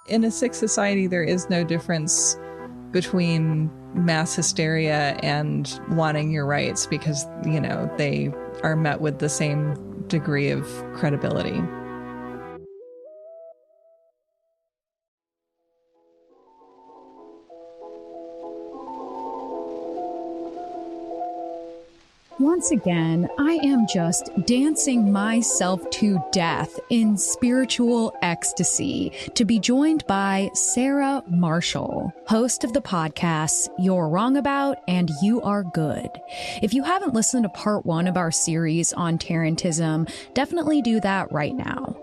In a sick society, there is no difference between mass hysteria and wanting your rights because, you know, they are met with the same degree of credibility. Once again, I am just dancing myself to death in spiritual ecstasy to be joined by Sarah Marshall, host of the podcasts You're Wrong About and You Are Good. If you haven't listened to part 1 of our series on Tarantism, definitely do that right now.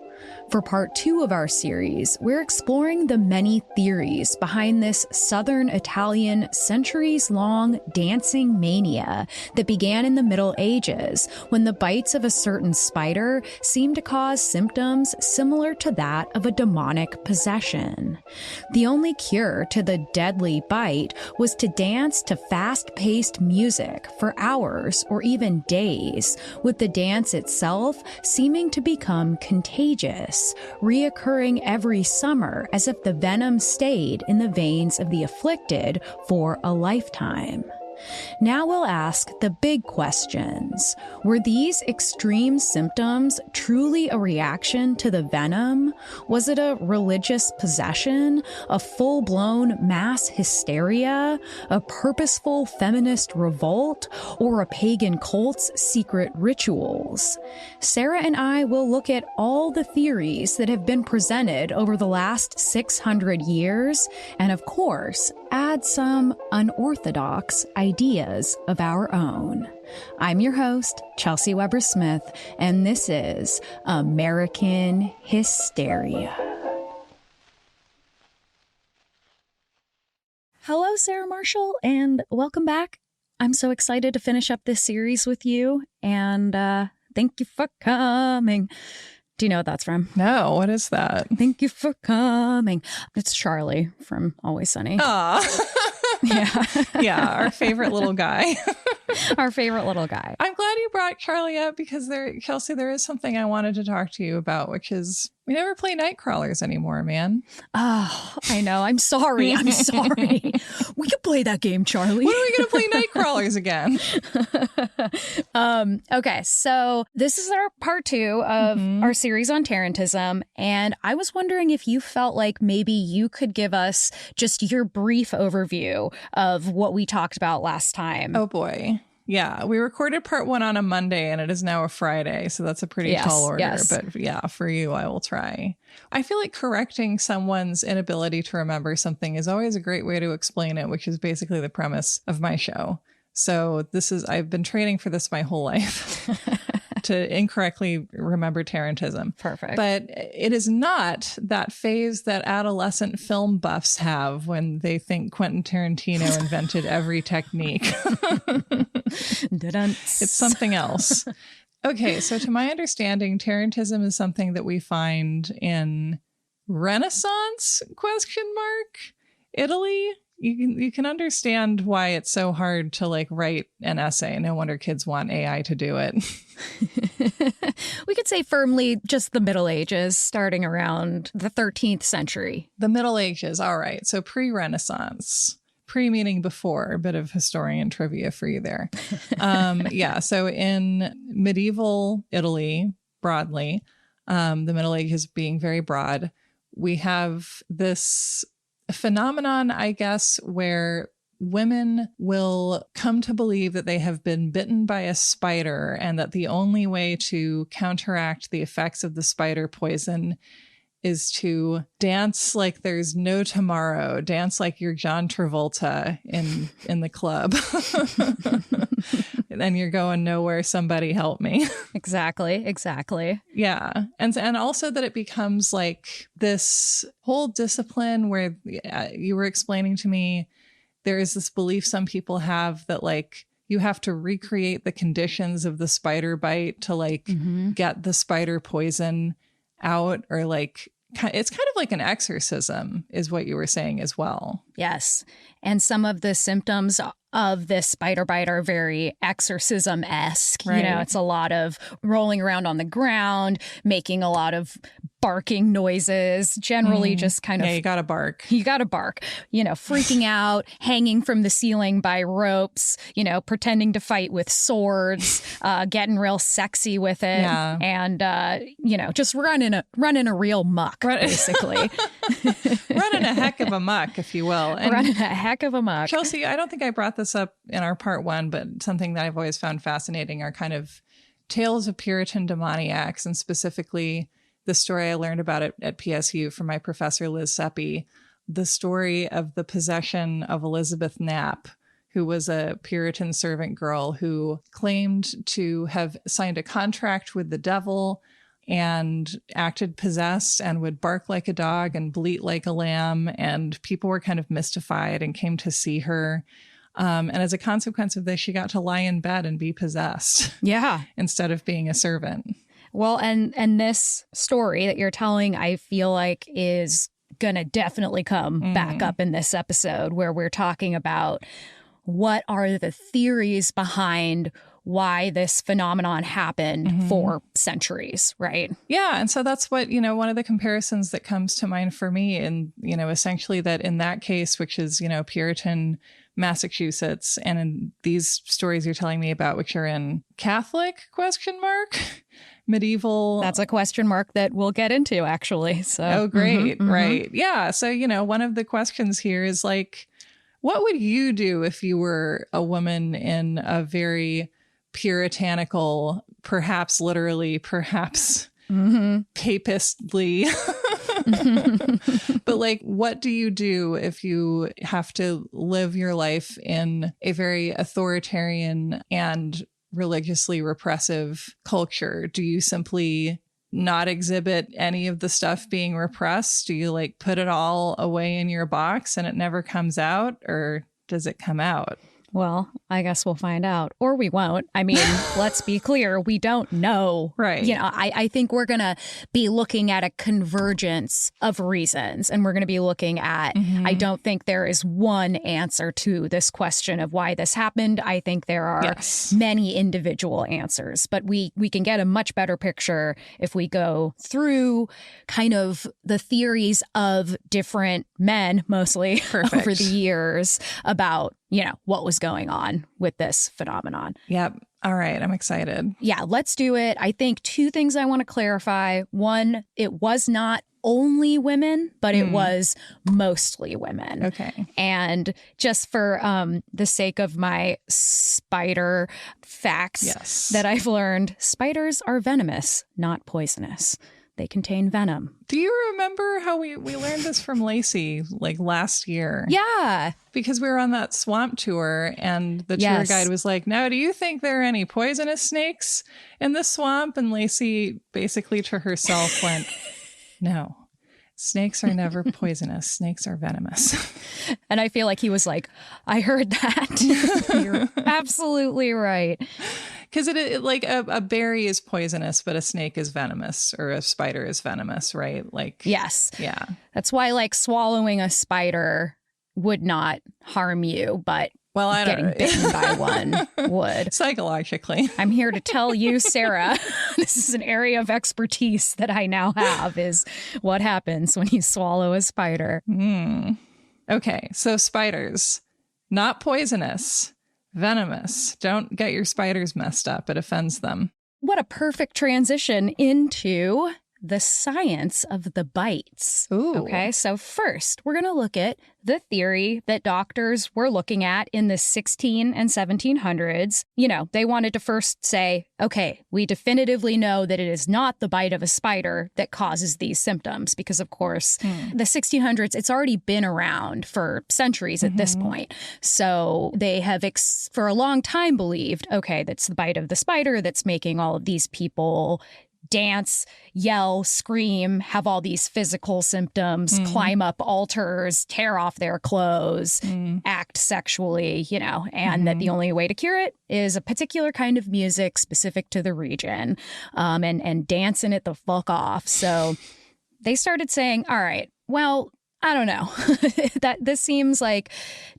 For part 2 of our series, we're exploring the many theories behind this Southern Italian centuries-long dancing mania that began in the Middle Ages when the bites of a certain spider seemed to cause symptoms similar to that of a demonic possession. The only cure to the deadly bite was to dance to fast-paced music for hours or even days, with the dance itself seeming to become contagious, reoccurring every summer as if the venom stayed in the veins of the afflicted for a lifetime. Now we'll ask the big questions. Were these extreme symptoms truly a reaction to the venom? Was it a religious possession, a full-blown mass hysteria, a purposeful feminist revolt, or a pagan cult's secret rituals? Sarah and I will look at all the theories that have been presented over the last 600 years, and of course, add some unorthodox ideas of our own. I'm your host, Chelsey Weber-Smith, and this is American Hysteria. Hello, Sarah Marshall, and welcome back. I'm so excited to finish up this series with you, and thank you for coming. Do you know what that's from? No, what is that? Thank you for coming. It's Charlie from Always Sunny. Aw. Yeah. Yeah, our favorite little guy. Our favorite little guy. I'm glad you brought Charlie up because Chelsey, there is something I wanted to talk to you about, which is we never play night crawlers anymore, man. Oh, I know. I'm sorry. I'm sorry. We could play that game, Charlie. When are we going to play night crawlers again? Okay, so this is our part 2 of our series on Tarantism, and I was wondering if you felt like maybe you could give us just your brief overview of what we talked about last time. Oh boy. Yeah, we recorded part 1 on a Monday and it is now a Friday, so that's a pretty tall order. Yes. But yeah, for you, I will try. I feel like correcting someone's inability to remember something is always a great way to explain it, which is basically the premise of my show. So I've been training for this my whole life. To incorrectly remember Tarantism. Perfect. But it is not that phase that adolescent film buffs have when they think Quentin Tarantino invented every technique. It's something else. Okay, so to my understanding, Tarantism is something that we find in Renaissance, ? Italy. You can understand why it's so hard to like write an essay. No wonder kids want AI to do it. We could say firmly just the Middle Ages, starting around the 13th century. The Middle Ages. All right. So pre-Renaissance. Pre meaning before. A bit of historian trivia for you there. Yeah. So in medieval Italy, broadly, the Middle Ages being very broad, we have this phenomenon, I guess, where women will come to believe that they have been bitten by a spider and that the only way to counteract the effects of the spider poison is to dance like there's no tomorrow, dance like you're John Travolta in the club. And then you're going nowhere, somebody help me. Exactly. Yeah. And also that it becomes like this whole discipline where you were explaining to me, there is this belief some people have that like you have to recreate the conditions of the spider bite to like get the spider poison out, or like it's kind of like an exorcism is what you were saying as well. Yes. And some of the symptoms of this spider bite are very exorcism-esque. Right. You know, it's a lot of rolling around on the ground, making a lot of barking noises, generally just kind of... Yeah, you gotta bark. You gotta bark. Freaking out, hanging from the ceiling by ropes, pretending to fight with swords, getting real sexy with it. Yeah. And, just running a real muck, basically. Running a heck of a muck, if you will. And running a heck of a muck. Chelsey, I don't think I brought this up in our part 1, but something that I've always found fascinating are kind of tales of Puritan demoniacs, and specifically the story I learned about it at PSU from my professor, Liz Seppi, the story of the possession of Elizabeth Knapp, who was a Puritan servant girl who claimed to have signed a contract with the devil and acted possessed and would bark like a dog and bleat like a lamb. And people were kind of mystified and came to see her. And as a consequence of this, she got to lie in bed and be possessed. Yeah. Instead of being a servant. Well, and this story that you're telling, I feel like is going to definitely come back up in this episode, where we're talking about what are the theories behind why this phenomenon happened for centuries, right? Yeah. And so that's what, one of the comparisons that comes to mind for me. And, essentially that in that case, which is, Puritan Massachusetts, and in these stories you're telling me about, which are in Catholic ? Medieval. That's a question mark that we'll get into, actually. So, oh, great. Right. Yeah. So, one of the questions here is like, what would you do if you were a woman in a very puritanical, perhaps literally, perhaps papistly, but like, what do you do if you have to live your life in a very authoritarian and religiously repressive culture? Do you simply not exhibit any of the stuff being repressed? Do you like put it all away in your box and it never comes out, or does it come out? Well, I guess we'll find out, or we won't. I mean, let's be clear. We don't know. Right. I think we're going to be looking at a convergence of reasons, and we're going to be looking at, I don't think there is one answer to this question of why this happened. I think there are many individual answers, but we can get a much better picture if we go through kind of the theories of different men, mostly over the years, about what was going on with this phenomenon. Yep. All right. I'm excited. Yeah, let's do it. I think 2 things I want to clarify. One, it was not only women, but it was mostly women. Okay. And just for the sake of my spider facts that I've learned, spiders are venomous, not poisonous. They contain venom. Do you remember how we learned this from Lacey like last year? Yeah. Because we were on that swamp tour and the tour guide was like, now, do you think there are any poisonous snakes in the swamp? And Lacey basically to herself went, no, snakes are never poisonous. Snakes are venomous. And I feel like he was like, I heard that. You're absolutely right. Because it like a berry is poisonous, but a snake is venomous, or a spider is venomous, right? Like, yes. Yeah. That's why like swallowing a spider would not harm you, but getting bitten by one would. Psychologically. I'm here to tell you, Sarah, this is an area of expertise that I now have, is what happens when you swallow a spider. Okay. So spiders, not poisonous. Venomous. Don't get your spiders messed up. It offends them. What a perfect transition into the science of the bites. Ooh. Okay, so first, we're going to look at the theory that doctors were looking at in the 16 and 1700s. They wanted to first say, okay, we definitively know that it is not the bite of a spider that causes these symptoms, because, of course, the 1600s, it's already been around for centuries at this point. So they have for a long time believed, okay, that's the bite of the spider that's making all of these people dance, yell, scream, have all these physical symptoms, climb up altars, tear off their clothes, act sexually, and that the only way to cure it is a particular kind of music specific to the region, and dancing it the fuck off. So they started saying, all right, well, I don't know, that this seems like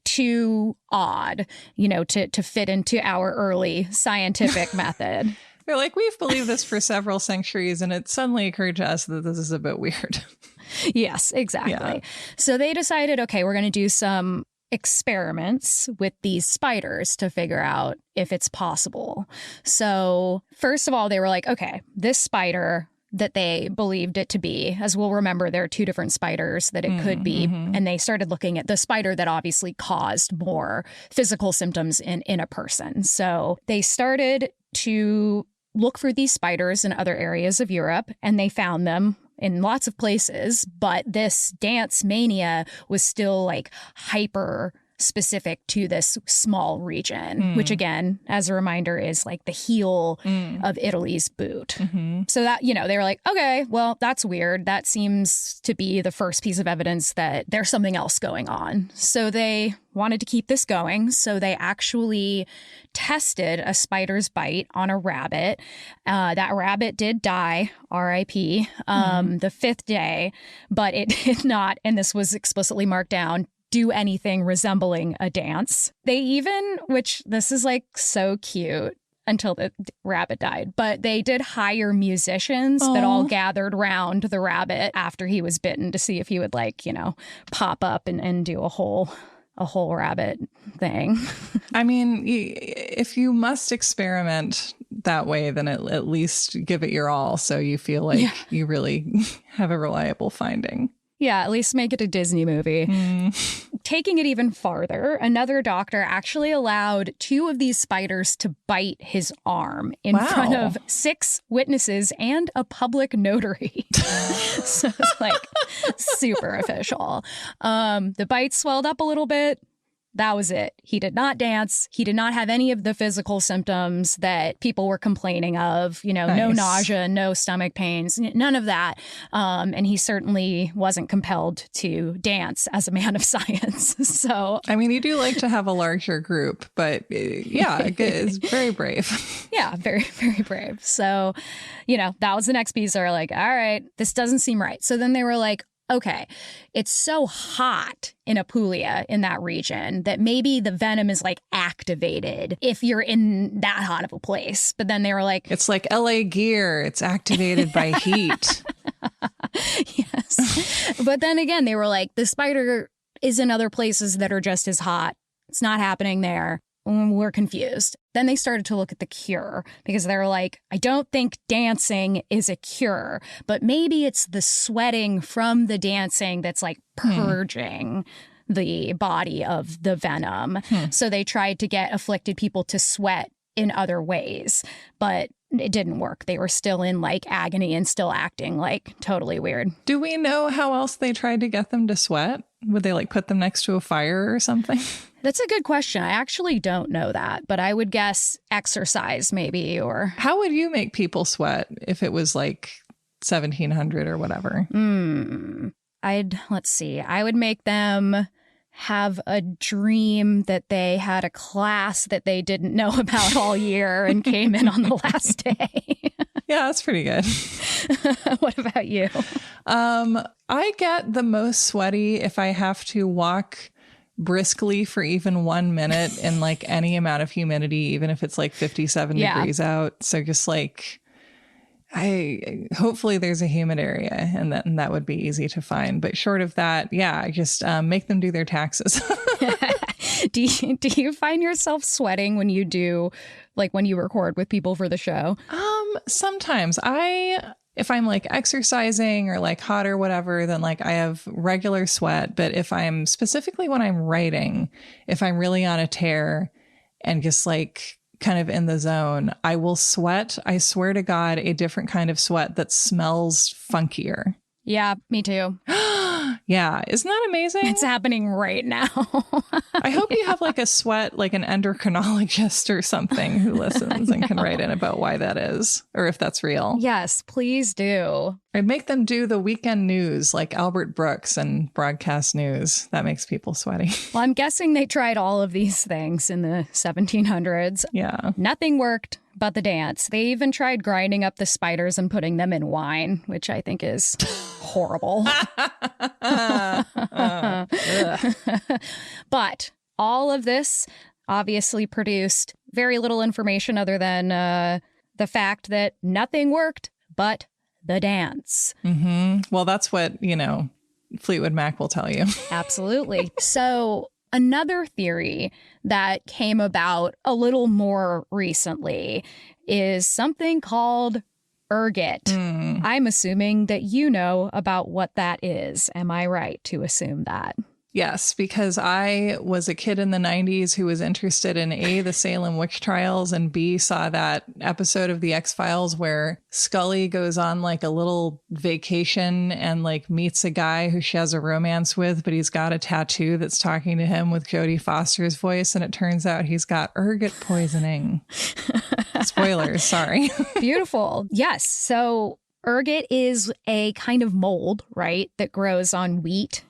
too odd, to fit into our early scientific method. They're like, we've believed this for several centuries, and it suddenly occurred to us that this is a bit weird. Yes, exactly. Yeah. So they decided, okay, we're going to do some experiments with these spiders to figure out if it's possible. So first of all, they were like, okay, this spider that they believed it to be, as we'll remember, there are two different spiders that it could be. And they started looking at the spider that obviously caused more physical symptoms in a person. So they started to look for these spiders in other areas of Europe, and they found them in lots of places. But this dance mania was still like hyper specific to this small region, which again, as a reminder, is like the heel of Italy's boot. So that, you know, they were like, okay, well, that's weird. That seems to be the first piece of evidence that there's something else going on. So they wanted to keep this going. So they actually tested a spider's bite on a rabbit. That rabbit did die, RIP, the fifth day, but it did not, and this was explicitly marked down, do anything resembling a dance. They even, which this is like so cute until the rabbit died, but they did hire musicians that all gathered round the rabbit after he was bitten to see if he would, like, you know, pop up and do a whole rabbit thing. I mean, if you must experiment that way, then at least give it your all so you feel like you really have a reliable finding. Yeah, at least make it a Disney movie. Taking it even farther, another doctor actually allowed 2 of these spiders to bite his arm in front of 6 witnesses and a public notary. So it's like super official. The bite swelled up a little bit. That was it. He did not dance. He did not have any of the physical symptoms that people were complaining of, you know, no nausea, no stomach pains, none of that. And he certainly wasn't compelled to dance as a man of science. So, I mean, you do like to have a larger group, but yeah, it's very brave. Yeah, very, very brave. So, you know, that was the next piece. They're like, all right, this doesn't seem right. So then they were like, okay, it's so hot in Apulia, in that region, that maybe the venom is like activated if you're in that hot of a place. But then they were like, it's like LA gear. It's activated by heat. Yes. But then again, they were like, the spider is in other places that are just as hot. It's not happening there. We're confused. Then they started to look at the cure because they were like, I don't think dancing is a cure, but maybe it's the sweating from the dancing that's like purging the body of the venom. So they tried to get afflicted people to sweat in other ways, but it didn't work. They were still in like agony and still acting like totally weird. Do we know how else they tried to get them to sweat? Would they like put them next to a fire or something? That's a good question. I actually don't know that, but I would guess exercise maybe, or... How would you make people sweat if it was like 1700 or whatever? Let's see. I would make them have a dream that they had a class that they didn't know about all year and came in on the last day. Yeah, that's pretty good. What about you? I get the most sweaty if I have to walk briskly for even 1 minute in like any amount of humidity, even if it's like 57 degrees out. So just like, hopefully there's a humid area and that would be easy to find. But short of that, yeah, just make them do their taxes. Do you find yourself sweating when you do, like when you record with people for the show? Sometimes if I'm like exercising or like hot or whatever, then like I have regular sweat. But if I'm specifically when I'm writing, if I'm really on a tear and just like kind of in the zone, I will sweat. I swear to God, a different kind of sweat that smells funkier. Yeah, me too. Yeah. Isn't that amazing? It's happening right now. I hope you have like a sweat, like an endocrinologist or something who listens and can write in about why that is, or if that's real. Yes, please do. I'd make them do the weekend news like Albert Brooks and broadcast news. That makes people sweaty. Well, I'm guessing they tried all of these things in the 1700s. Yeah. Nothing worked but the dance. They even tried grinding up the spiders and putting them in wine, which I think is horrible. But all of this obviously produced very little information other than the fact that nothing worked but the dance. Well, that's what, Fleetwood Mac will tell you. Absolutely. So another theory that came about a little more recently is something called ergot. I'm assuming that you know about what that is. Am I right to assume that? Yes, because I was a kid in the 90s who was interested in A, the Salem witch trials, and B, saw that episode of The X-Files where Scully goes on like a little vacation and like meets a guy who she has a romance with, but he's got a tattoo that's talking to him with Jodie Foster's voice. And it turns out he's got ergot poisoning. Spoilers, sorry. Beautiful. Yes. So ergot is a kind of mold, right, that grows on wheat.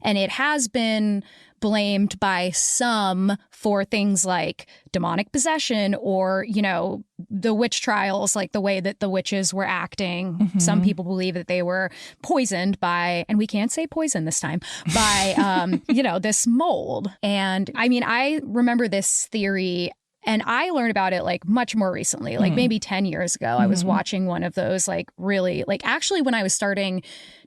And it has been blamed by some for things like demonic possession or, the witch trials, like the way that the witches were acting. Some people believe that they were poisoned by, and we can't say poison this time, by, this mold. And I mean, I remember this theory. And I learned about it like much more recently, like maybe 10 years ago. I was watching one of those like really like actually when I was starting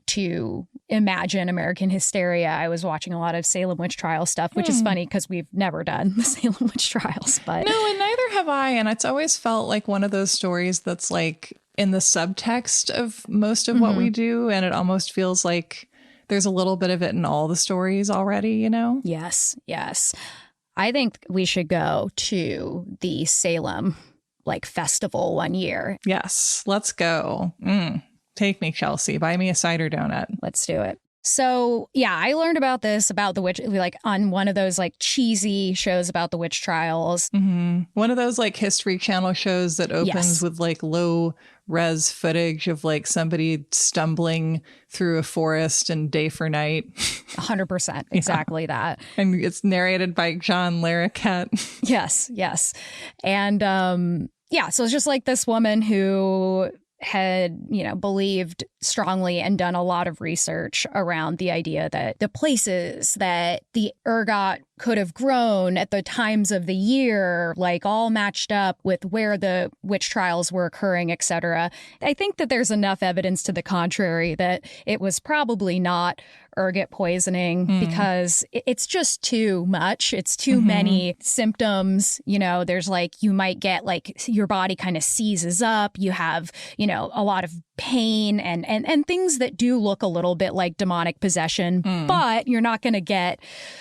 to imagine American hysteria, I was watching a lot of Salem witch trial stuff, which is funny because we've never done the Salem witch trials. But no, and neither have I. And it's always felt like one of those stories that's like in the subtext of most of what we do. And it almost feels like there's a little bit of it in all the stories already, Yes, yes. I think we should go to the Salem festival one year. Yes, let's go. Take me, Chelsey. Buy me a cider donut. Let's do it. So, yeah, I learned about this, about the witch, on one of those cheesy shows about the witch trials. One of those History Channel shows that opens with low res footage of somebody stumbling through a forest and day for night. 100%. Exactly that. And it's narrated by John Larroquette. Yes, yes. And so it's just this woman who had, believed strongly and done a lot of research around the idea that the places that the ergot could have grown at the times of the year, all matched up with where the witch trials were occurring, etc. I think that there's enough evidence to the contrary that it was probably not ergot poisoning because it's just too much. It's too many symptoms. There's you might get your body kind of seizes up. You have, a lot of pain and things that do look a little bit like demonic possession, but you're not going to get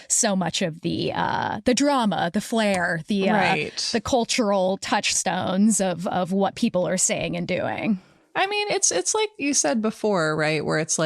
so much of the drama, the flair, the cultural touchstones of what people are saying and doing. I mean, it's like you said before, right? Where it's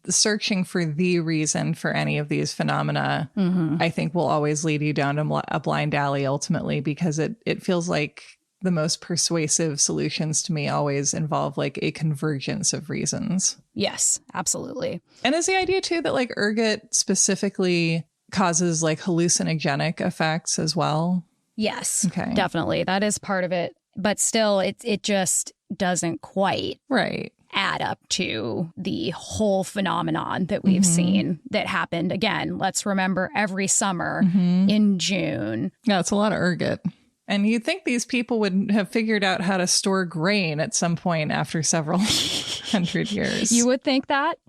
searching for the reason for any of these phenomena, I think will always lead you down to a blind alley ultimately, because it feels like the most persuasive solutions to me always involve a convergence of reasons. Yes, absolutely. And is the idea too that ergot specifically causes hallucinogenic effects as well? Yes, okay. Definitely. That is part of it. But still, it just doesn't quite add up to the whole phenomenon that we've seen that happened. Again, let's remember every summer in June. Yeah, it's a lot of ergot. And you'd think these people would have figured out how to store grain at some point after several hundred years. You would think that.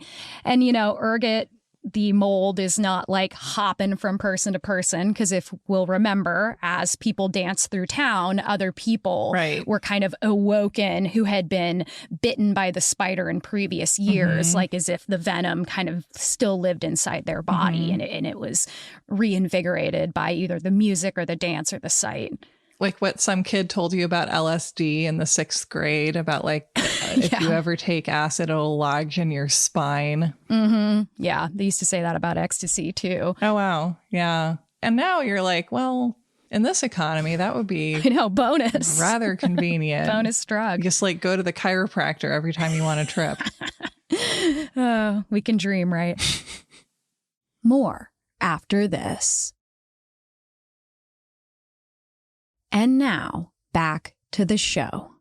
And, ergot, the mold, is not hopping from person to person, because if we'll remember, as people danced through town, other people were kind of awoken who had been bitten by the spider in previous years, as if the venom kind of still lived inside their body and it was reinvigorated by either the music or the dance or the sight. Like what some kid told you about LSD in the 6th grade about if you ever take acid, it'll lodge in your spine. Yeah, they used to say that about ecstasy too. Oh, wow. Yeah. And now you're well, in this economy, that would be bonus. Rather convenient. Bonus drug. Just go to the chiropractor every time you want a trip. Oh, we can dream, right? More after this. And now, back to the show.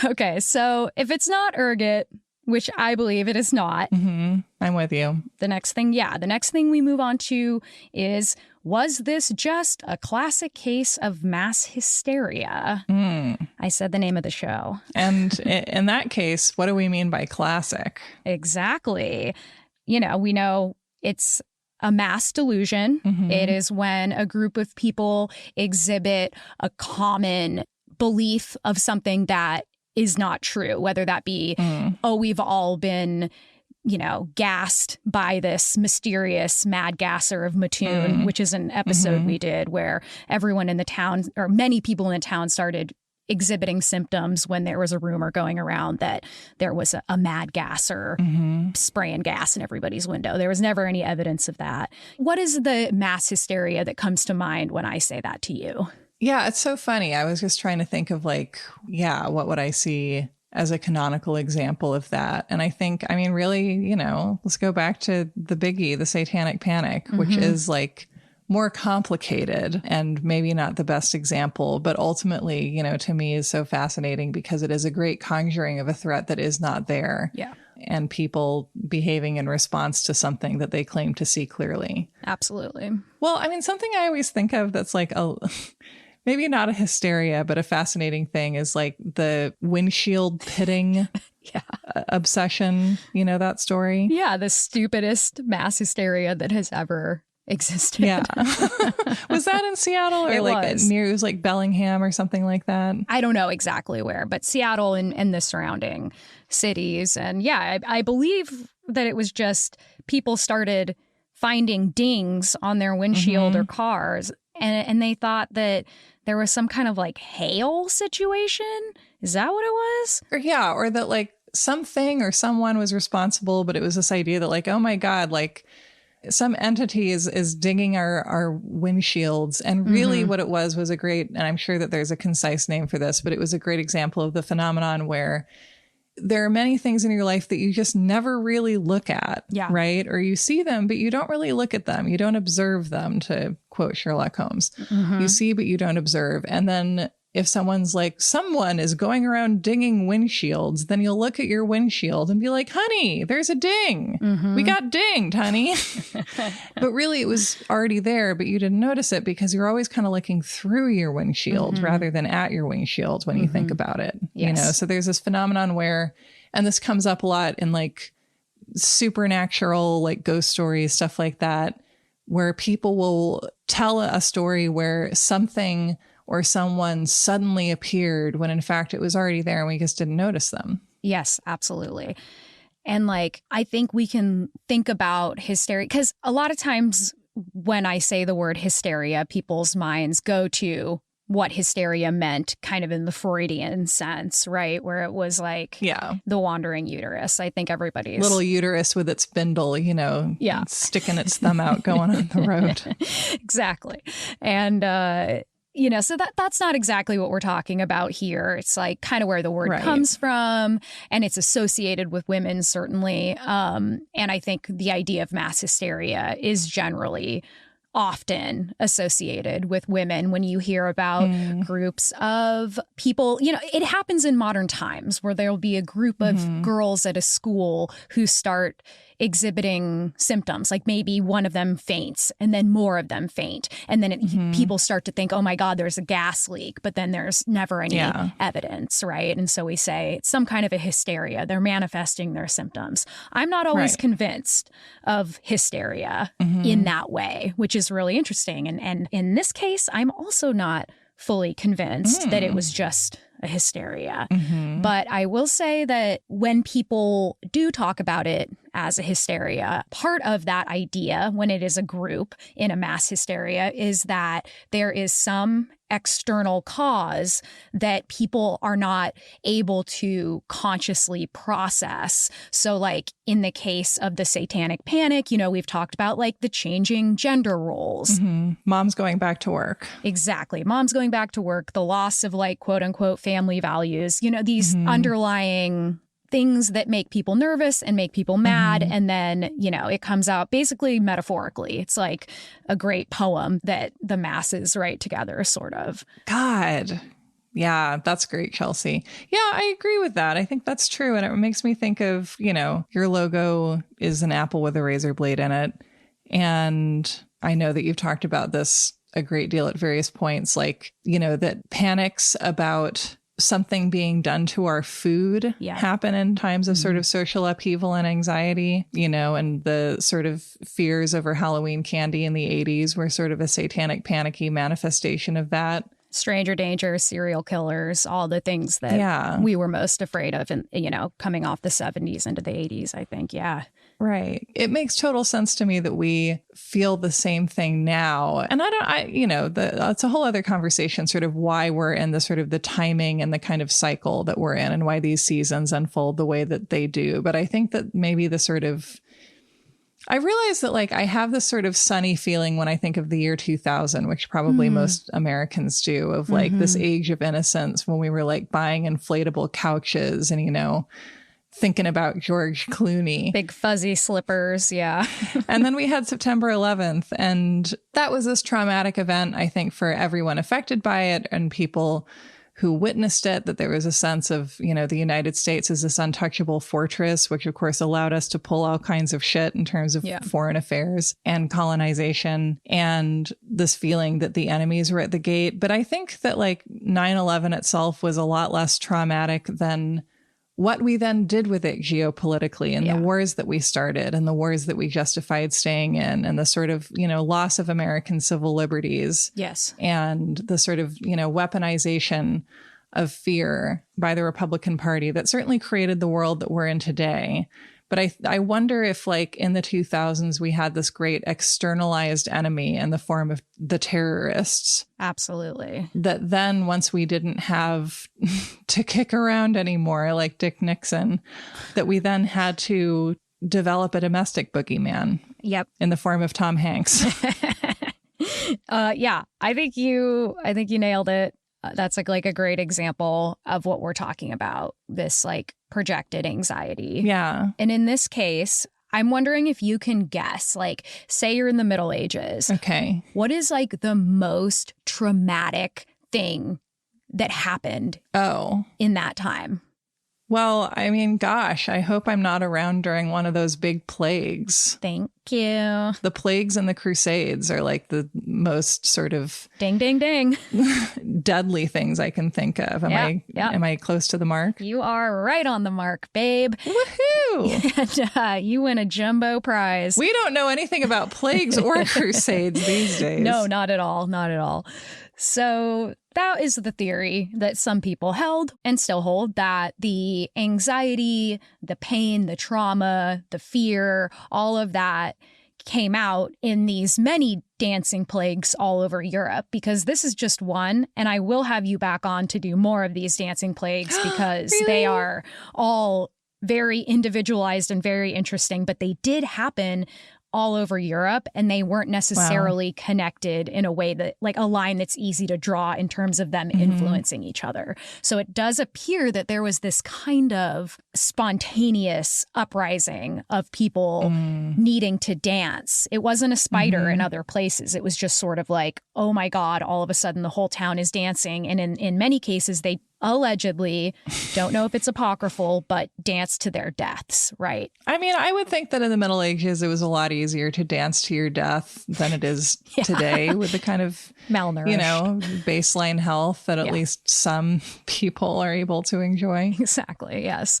Okay, so if it's not ergot, which I believe it is not. I'm with you. The next thing we move on to is Was this just a classic case of mass hysteria? I said the name of the show. And in that case, what do we mean by classic? Exactly. We know it's a mass delusion. It is when a group of people exhibit a common belief of something that is not true, whether that be, we've all been gassed by this mysterious mad gasser of Mattoon, which is an episode we did where everyone in the town, or many people in the town, started exhibiting symptoms when there was a rumor going around that there was a mad gasser spraying gas in everybody's window. There was never any evidence of that. What is the mass hysteria that comes to mind when I say that to you? Yeah, it's so funny. I was just trying to think of what would I see as a canonical example of that. And I think, really, let's go back to the biggie, the Satanic Panic, which is more complicated and maybe not the best example, but ultimately, to me is so fascinating because it is a great conjuring of a threat that is not there. Yeah. And people behaving in response to something that they claim to see clearly. Absolutely. Well, something I always think of that's maybe not a hysteria, but a fascinating thing is the windshield pitting obsession. You know that story? Yeah, the stupidest mass hysteria that has ever existed. Yeah. Was that in Seattle or it was Bellingham or something like that? I don't know exactly where, but Seattle and the surrounding cities. And yeah, I believe that it was just people started finding dings on their windshield or cars. And they thought that there was some kind of hail situation. Is that what it was? Or that something or someone was responsible, but it was this idea that oh my God, some entity is dinging our windshields. And really what it was a great, and I'm sure that there's a concise name for this, but it was a great example of the phenomenon where there are many things in your life that you just never really look at, right? Or you see them, but you don't really look at them. You don't observe them, to quote Sherlock Holmes. You see, but you don't observe. And then if someone is going around dinging windshields, then you'll look at your windshield and be like, honey, there's a ding. We got dinged, honey. But really it was already there, but you didn't notice it because you're always kind of looking through your windshield rather than at your windshield when you think about it. Yes. So there's this phenomenon where, and this comes up a lot in supernatural, ghost stories, stuff like that, where people will tell a story where something or someone suddenly appeared when in fact it was already there and we just didn't notice them. Yes, absolutely. And I think we can think about hysteria because a lot of times when I say the word hysteria, people's minds go to what hysteria meant kind of in the Freudian sense, right? Where it was the wandering uterus. I think everybody's little uterus with its spindle, sticking its thumb out going on the road. Exactly. And, so that's not exactly what we're talking about here. It's kind of where the word comes from, and it's associated with women, certainly. And I think the idea of mass hysteria is generally often associated with women when you hear about groups of people. It happens in modern times where there'll be a group of girls at a school who start exhibiting symptoms, maybe one of them faints and then more of them faint. And then people start to think, oh my God, there's a gas leak, but then there's never any evidence, right? And so we say it's some kind of a hysteria. They're manifesting their symptoms. I'm not always convinced of hysteria in that way, which is really interesting. And in this case, I'm also not fully convinced that it was just a hysteria. But I will say that when people do talk about it as a hysteria, part of that idea when it is a group in a mass hysteria is that there is some external cause that people are not able to consciously process. So in the case of the Satanic Panic, we've talked about the changing gender roles. Mom's going back to work. Exactly. Mom's going back to work. The loss of quote unquote family values, these underlying things that make people nervous and make people mad. And then, it comes out basically metaphorically. It's a great poem that the masses write together, sort of. God. Yeah, that's great, Chelsey. Yeah, I agree with that. I think that's true. And it makes me think of, your logo is an apple with a razor blade in it. And I know that you've talked about this a great deal at various points, like, you know, that panics about something being done to our food happen in times of sort of social upheaval and anxiety, you know, and the sort of fears over Halloween candy in the 80s were sort of a satanic panicky manifestation of that. Stranger danger, serial killers, all the things that we were most afraid of, and, you know, coming off the 70s into the 80s, I think. Yeah. Right. It makes total sense to me that we feel the same thing now. And it's a whole other conversation, sort of why we're in the sort of the timing and the kind of cycle that we're in and why these seasons unfold the way that they do. But I think that maybe I realize that, like, I have this sort of sunny feeling when I think of the year 2000, which probably most Americans do, of like this age of innocence when we were like buying inflatable couches and, you know, thinking about George Clooney. Big fuzzy slippers, yeah. And then we had September 11th, and that was this traumatic event, I think, for everyone affected by it and people who witnessed it, that there was a sense of, you know, the United States as this untouchable fortress, which of course allowed us to pull all kinds of shit in terms of foreign affairs and colonization, and this feeling that the enemies were at the gate. But I think that like 9/11 itself was a lot less traumatic than what we then did with it geopolitically, and the wars that we started and the wars that we justified staying in, and the sort of, you know, loss of American civil liberties. Yes. And the sort of, you know, weaponization of fear by the Republican Party that certainly created the world that we're in today. But I wonder if, like, in the 2000s, we had this great externalized enemy in the form of the terrorists. Absolutely. That then, once we didn't have to kick around anymore, like Dick Nixon, that we then had to develop a domestic boogeyman. Yep. In the form of Tom Hanks. Yeah, I think you nailed it. That's like a great example of what we're talking about, this like projected anxiety. Yeah. And in this case, I'm wondering if you can guess, like, say you're in the Middle Ages. Okay. What is like the most traumatic thing that happened in that time? Well, I mean, gosh, I hope I'm not around during one of those big plagues. Thank you. The plagues and the Crusades are like the most sort of ding, ding, ding deadly things I can think of. Am I close to the mark? You are right on the mark, babe. Woohoo! And you win a jumbo prize. We don't know anything about plagues or crusades these days. No, not at all. Not at all. So that is the theory that some people held and still hold, that the anxiety, the pain, the trauma, the fear, all of that came out in these many dancing plagues all over Europe, because this is just one. And I will have you back on to do more of these dancing plagues because really? They are all very individualized and very interesting, but they did happen all over Europe, and they weren't necessarily connected in a way that, like, a line that's easy to draw in terms of them influencing each other. So it does appear that there was this kind of spontaneous uprising of people needing to dance. It wasn't a spider in other places. It was just sort of like, oh my God, all of a sudden the whole town is dancing. And in many cases, they allegedly, don't know if it's apocryphal, but dance to their deaths, right? I mean, I would think that in the Middle Ages, it was a lot easier to dance to your death than it is today, with the kind of malnourished, you know, baseline health that at least some people are able to enjoy. Exactly. Yes.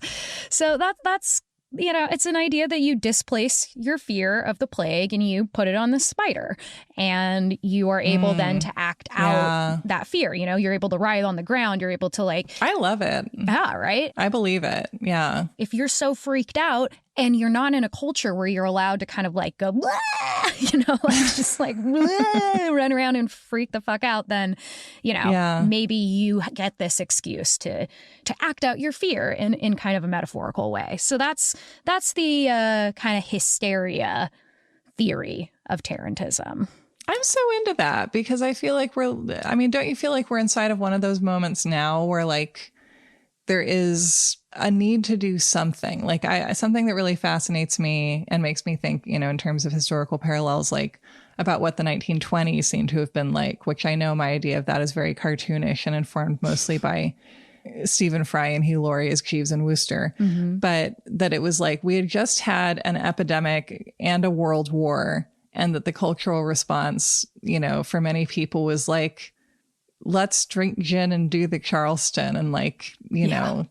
So that's, you know, it's an idea that you displace your fear of the plague and you put it on the spider, and you are able then to act out that fear. You know, you're able to writhe on the ground. You're able to, like, I love it. Yeah. Right. I believe it. Yeah. If you're so freaked out and you're not in a culture where you're allowed to kind of like go, you know, like just like run around and freak the fuck out, then, you know, maybe you get this excuse to act out your fear in kind of a metaphorical way. So that's the kind of hysteria theory of Tarantism. I'm so into that because I feel like don't you feel like we're inside of one of those moments now where, like, there is a need to do something, like something that really fascinates me and makes me think, you know, in terms of historical parallels, like about what the 1920s seem to have been like, which I know my idea of that is very cartoonish and informed mostly by Stephen Fry and Hugh Laurie as Jeeves and Wooster, but that it was like we had just had an epidemic and a world war, and that the cultural response, you know, for many people was like, let's drink gin and do the Charleston and like, you know,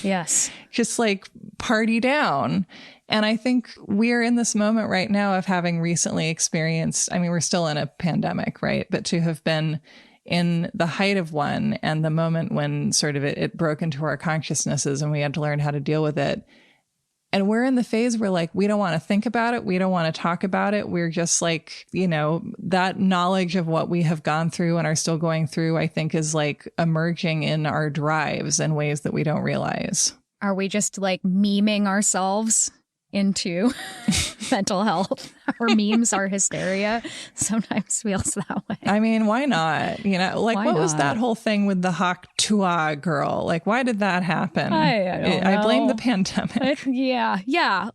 yes, just like party down. And I think we're in this moment right now of having recently experienced, I mean, we're still in a pandemic, right? But to have been in the height of one and the moment when sort of it broke into our consciousnesses and we had to learn how to deal with it. And we're in the phase where like, we don't want to think about it. We don't want to talk about it. We're just like, you know, that knowledge of what we have gone through and are still going through, I think is like emerging in our drives in ways that we don't realize. Are we just like memeing ourselves into mental health? Our memes are hysteria. Sometimes feels that way. I mean, why not? You know, like what was that whole thing with the Hawk Tua girl? Like, why did that happen? I blame the pandemic. Yes.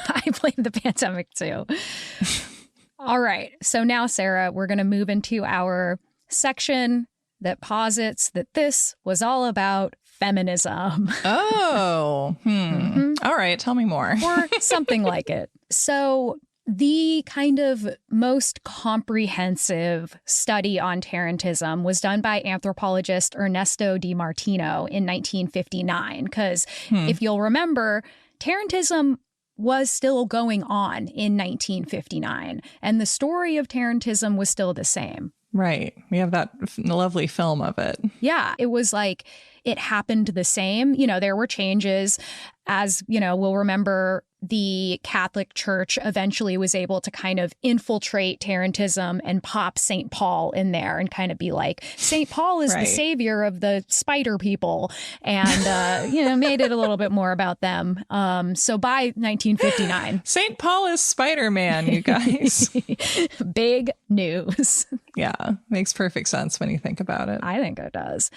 I blame the pandemic too. All right. So now, Sarah, we're going to move into our section that posits that this was all about feminism. Oh, All right. Tell me more. Or something like it. So the kind of most comprehensive study on Tarantism was done by anthropologist Ernesto Di Martino in 1959. Because if you'll remember, Tarantism was still going on in 1959. And the story of Tarantism was still the same. Right. We have that lovely film of it. Yeah. It was like it happened the same. You know, there were changes. As, you know, we'll remember the Catholic Church eventually was able to kind of infiltrate Tarantism and pop St. Paul in there and kind of be like, St. Paul is the savior of the spider people, and, you know, made it a little bit more about them. So by 1959. St. Paul is Spider-Man, you guys. Big news. Yeah, makes perfect sense when you think about it. I think it does.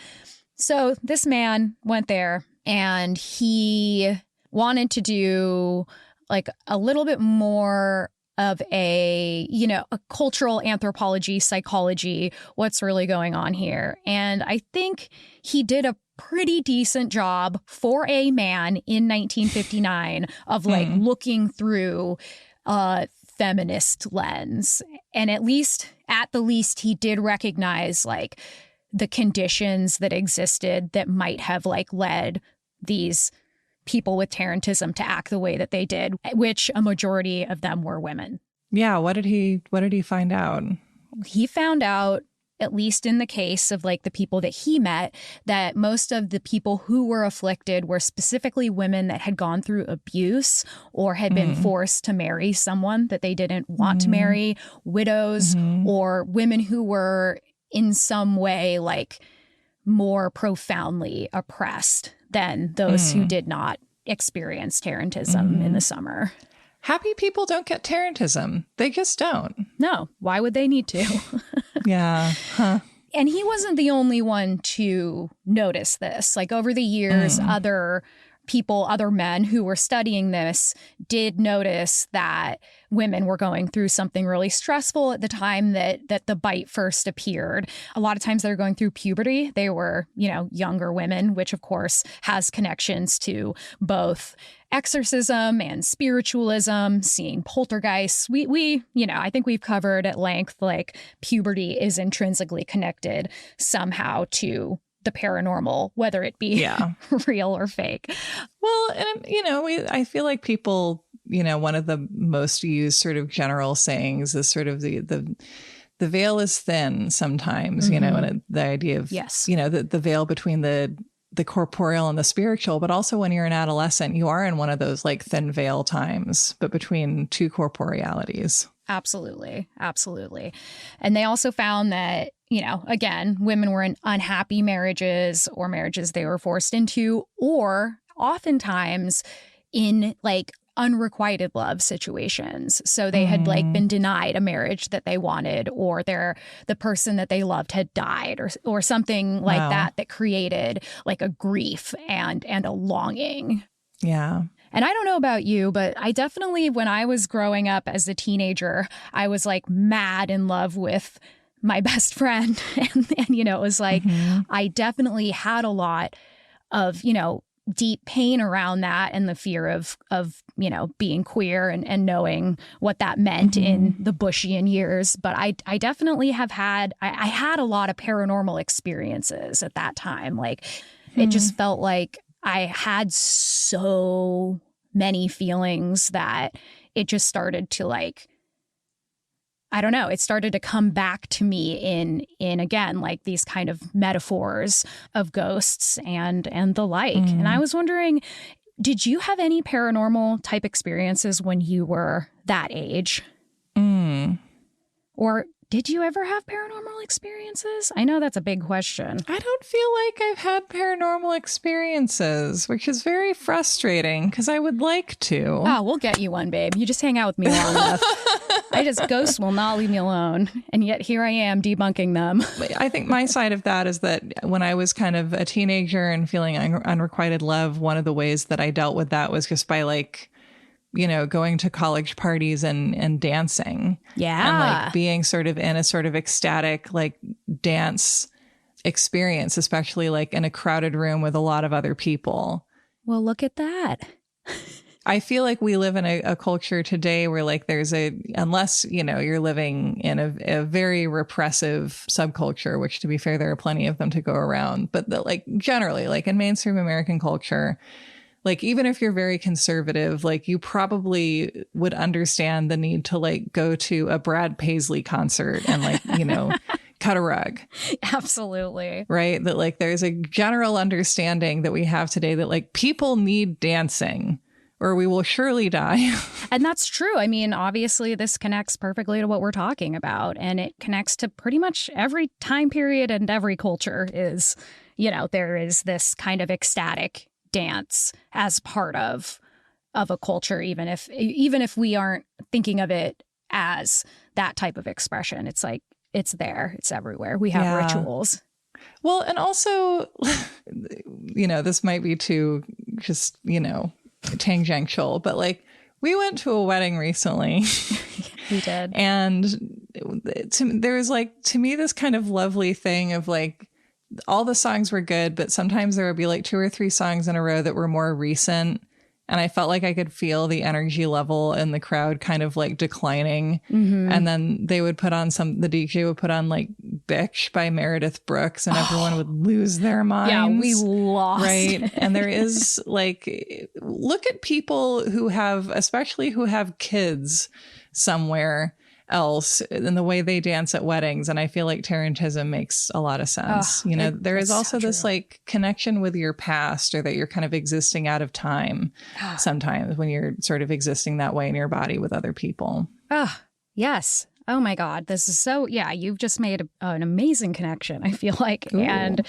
So this man went there and he wanted to do like a little bit more of a, you know, a cultural anthropology, psychology, what's really going on here. And I think he did a pretty decent job for a man in 1959 of like looking through a feminist lens. And at the least, he did recognize like the conditions that existed that might have like led these people with Tarantism to act the way that they did, which a majority of them were women. Yeah. What did he find out? He found out, at least in the case of like the people that he met, that most of the people who were afflicted were specifically women that had gone through abuse or had been forced to marry someone that they didn't want to marry, widows, or women who were in some way like more profoundly oppressed than those who did not experience Tarantism in the summer. Happy people don't get Tarantism. They just don't. No. Why would they need to? Yeah. Huh. And he wasn't the only one to notice this. Like over the years, other people, other men who were studying this did notice that women were going through something really stressful at the time that the bite first appeared. A lot of times they were going through puberty. They were, you know, younger women, which of course has connections to both exorcism and spiritualism, seeing poltergeists. We, you know, I think we've covered at length, like puberty is intrinsically connected somehow to the paranormal, whether it be real or fake. Well, and you know, I feel like people, you know, one of the most used sort of general sayings is sort of the veil is thin sometimes, you know, and the idea of, you know, the veil between the corporeal and the spiritual, but also when you're an adolescent, you are in one of those like thin veil times, but between two corporealities. Absolutely. Absolutely. And they also found that, you know, again, women were in unhappy marriages or marriages they were forced into, or oftentimes in like unrequited love situations. So they had like been denied a marriage that they wanted, or the person that they loved had died, or something like that created like a grief and a longing. Yeah. And I don't know about you, but I definitely, when I was growing up as a teenager, I was like mad in love with my best friend. And you know, it was like, I definitely had a lot of, you know, deep pain around that and the fear of you know, being queer and knowing what that meant in the Bushian years. But I definitely have had I had a lot of paranormal experiences at that time. Like it just felt like I had so many feelings that it just started to, like, I don't know, it started to come back to me in again, like these kind of metaphors of ghosts and the like. And I was wondering, did you have any paranormal type experiences when you were that age? Or did you ever have paranormal experiences? I know that's a big question. I don't feel like I've had paranormal experiences, which is very frustrating because I would like to. Oh, we'll get you one, babe. You just hang out with me long enough. Ghosts will not leave me alone. And yet here I am debunking them. I think my side of that is that when I was kind of a teenager and feeling unrequited love, one of the ways that I dealt with that was just by, like, you know, going to college parties and dancing. Yeah. And like being sort of in a sort of ecstatic, like, dance experience, especially like in a crowded room with a lot of other people. Well, look at that. I feel like we live in a culture today where, like, there's unless, you know, you're living in a very repressive subculture, which, to be fair, there are plenty of them to go around. But like generally, like in mainstream American culture, like, even if you're very conservative, like, you probably would understand the need to, like, go to a Brad Paisley concert and, like, you know, cut a rug. Absolutely. Right. That, like, there's a general understanding that we have today that, like, people need dancing or we will surely die. And that's true. I mean, obviously, this connects perfectly to what we're talking about. And it connects to pretty much every time period and every culture is, you know, there is this kind of ecstatic dance as part of a culture, even if we aren't thinking of it as that type of expression. It's like, it's there, it's everywhere. We have rituals. Well, and also, you know, this might be too just, you know, tangential, but like, we went to a wedding recently. We did. And there was, like, to me, this kind of lovely thing of, like, all the songs were good, but sometimes there would be like 2 or 3 songs in a row that were more recent. And I felt like I could feel the energy level in the crowd kind of, like, declining. And then they would put on the DJ would put on, like, Bitch by Meredith Brooks, and everyone would lose their minds. Yeah, we lost. Right. And there is, like, look at people especially who have kids somewhere else in the way they dance at weddings. And I feel like Tarantism makes a lot of sense. You know, there is also this like connection with your past, or that you're kind of existing out of time sometimes when you're sort of existing that way in your body with other people. Oh, yes. Oh my God. This is so, yeah, you've just made an amazing connection, I feel like. Ooh. And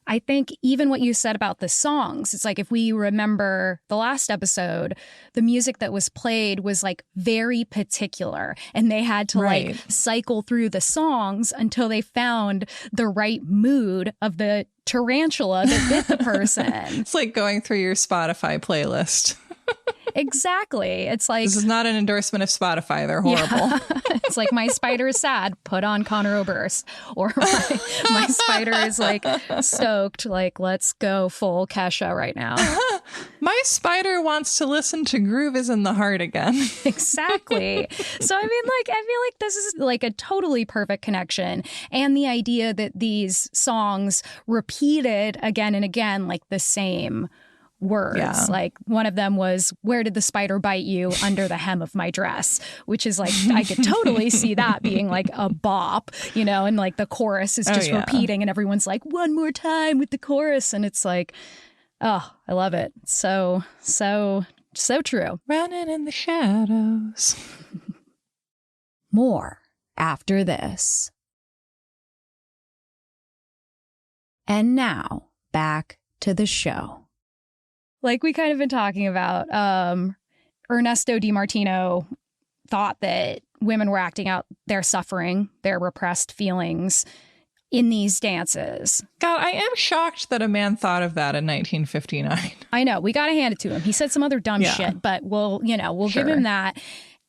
I think even what you said about the songs, it's like, if we remember the last episode, the music that was played was like very particular, and they had to like cycle through the songs until they found the right mood of the tarantula that bit the person. It's like going through your Spotify playlist. Exactly. It's like, this is not an endorsement of Spotify. They're horrible. Yeah. It's like, my spider is sad, put on Conor Oberst. Or my spider is like stoked, like, let's go full Kesha right now. My spider wants to listen to Groove is in the Heart again. Exactly. So I mean, like, I feel like this is like a totally perfect connection. And the idea that these songs repeated again and again, like the same words. Yeah. Like, one of them was, "Where did the spider bite you? Under the hem of my dress," which is like, I could totally see that being like a bop, you know, and like the chorus is just repeating, and everyone's like, "One more time" with the chorus. And it's like, oh, I love it. So true. Running in the shadows. More after this. And now back to the show. Like we kind of been talking about, Ernesto DiMartino thought that women were acting out their suffering, their repressed feelings in these dances. God, I am shocked that a man thought of that in 1959. I know. We got to hand it to him. He said some other dumb shit, but we'll give him that.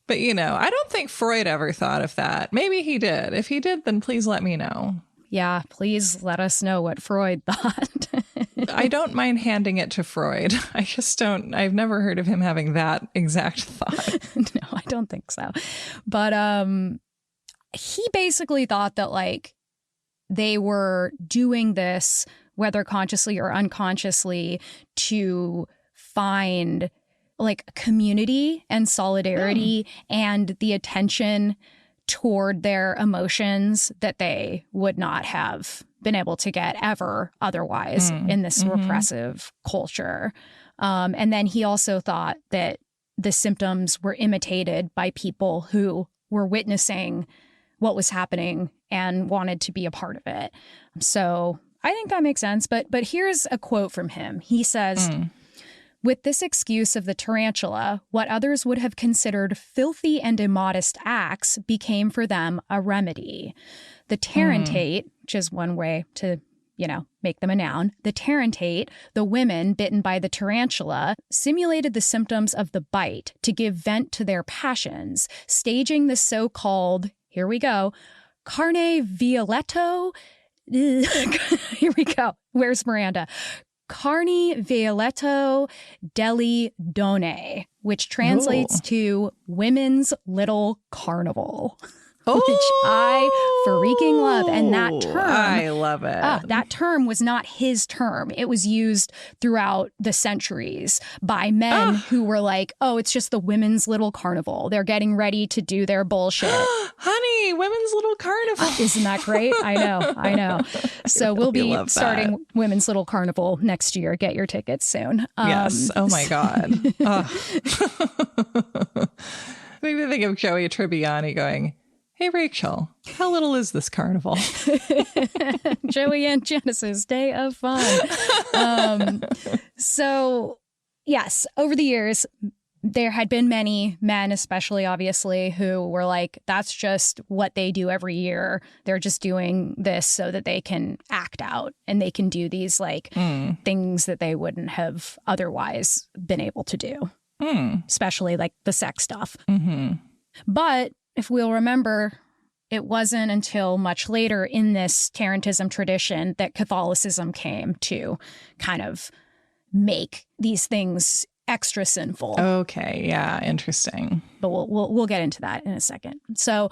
But, you know, I don't think Freud ever thought of that. Maybe he did. If he did, then please let me know. Yeah, please let us know what Freud thought. I don't mind handing it to Freud. I've never heard of him having that exact thought. No, I don't think so. But he basically thought that like they were doing this, whether consciously or unconsciously, to find like community and solidarity and the attention toward their emotions that they would not have been able to get ever otherwise in this repressive culture. And then he also thought that the symptoms were imitated by people who were witnessing what was happening and wanted to be a part of it. So I think that makes sense. But here's a quote from him. He says, with this excuse of the tarantula, what others would have considered filthy and immodest acts became for them a remedy. The tarantate, which is one way to, make them a noun, the tarantate, the women bitten by the tarantula, simulated the symptoms of the bite to give vent to their passions, staging the so-called, here we go, carne violetto. Here we go. Where's Miranda? Carne violetto delle donne, which translates to women's little carnival. Which I freaking love. And that term, I love it. That term was not his term. It was used throughout the centuries by men who were like, oh, it's just the women's little carnival. They're getting ready to do their bullshit. Honey, women's little carnival. Isn't that great? I know. So we'll be starting Women's Little Carnival next year. Get your tickets soon. Yes. Oh my God. Maybe think of Joey Tribbiani going, hey, Rachel, how little is this carnival? Joey and Genesis, day of fun. So, yes, over the years, there had been many men, especially obviously, who were like, that's just what they do every year. They're just doing this so that they can act out and they can do these like things that they wouldn't have otherwise been able to do, especially like the sex stuff. But if we'll remember, it wasn't until much later in this Tarantism tradition that Catholicism came to kind of make these things extra sinful. Okay, yeah, interesting. But we'll get into that in a second. So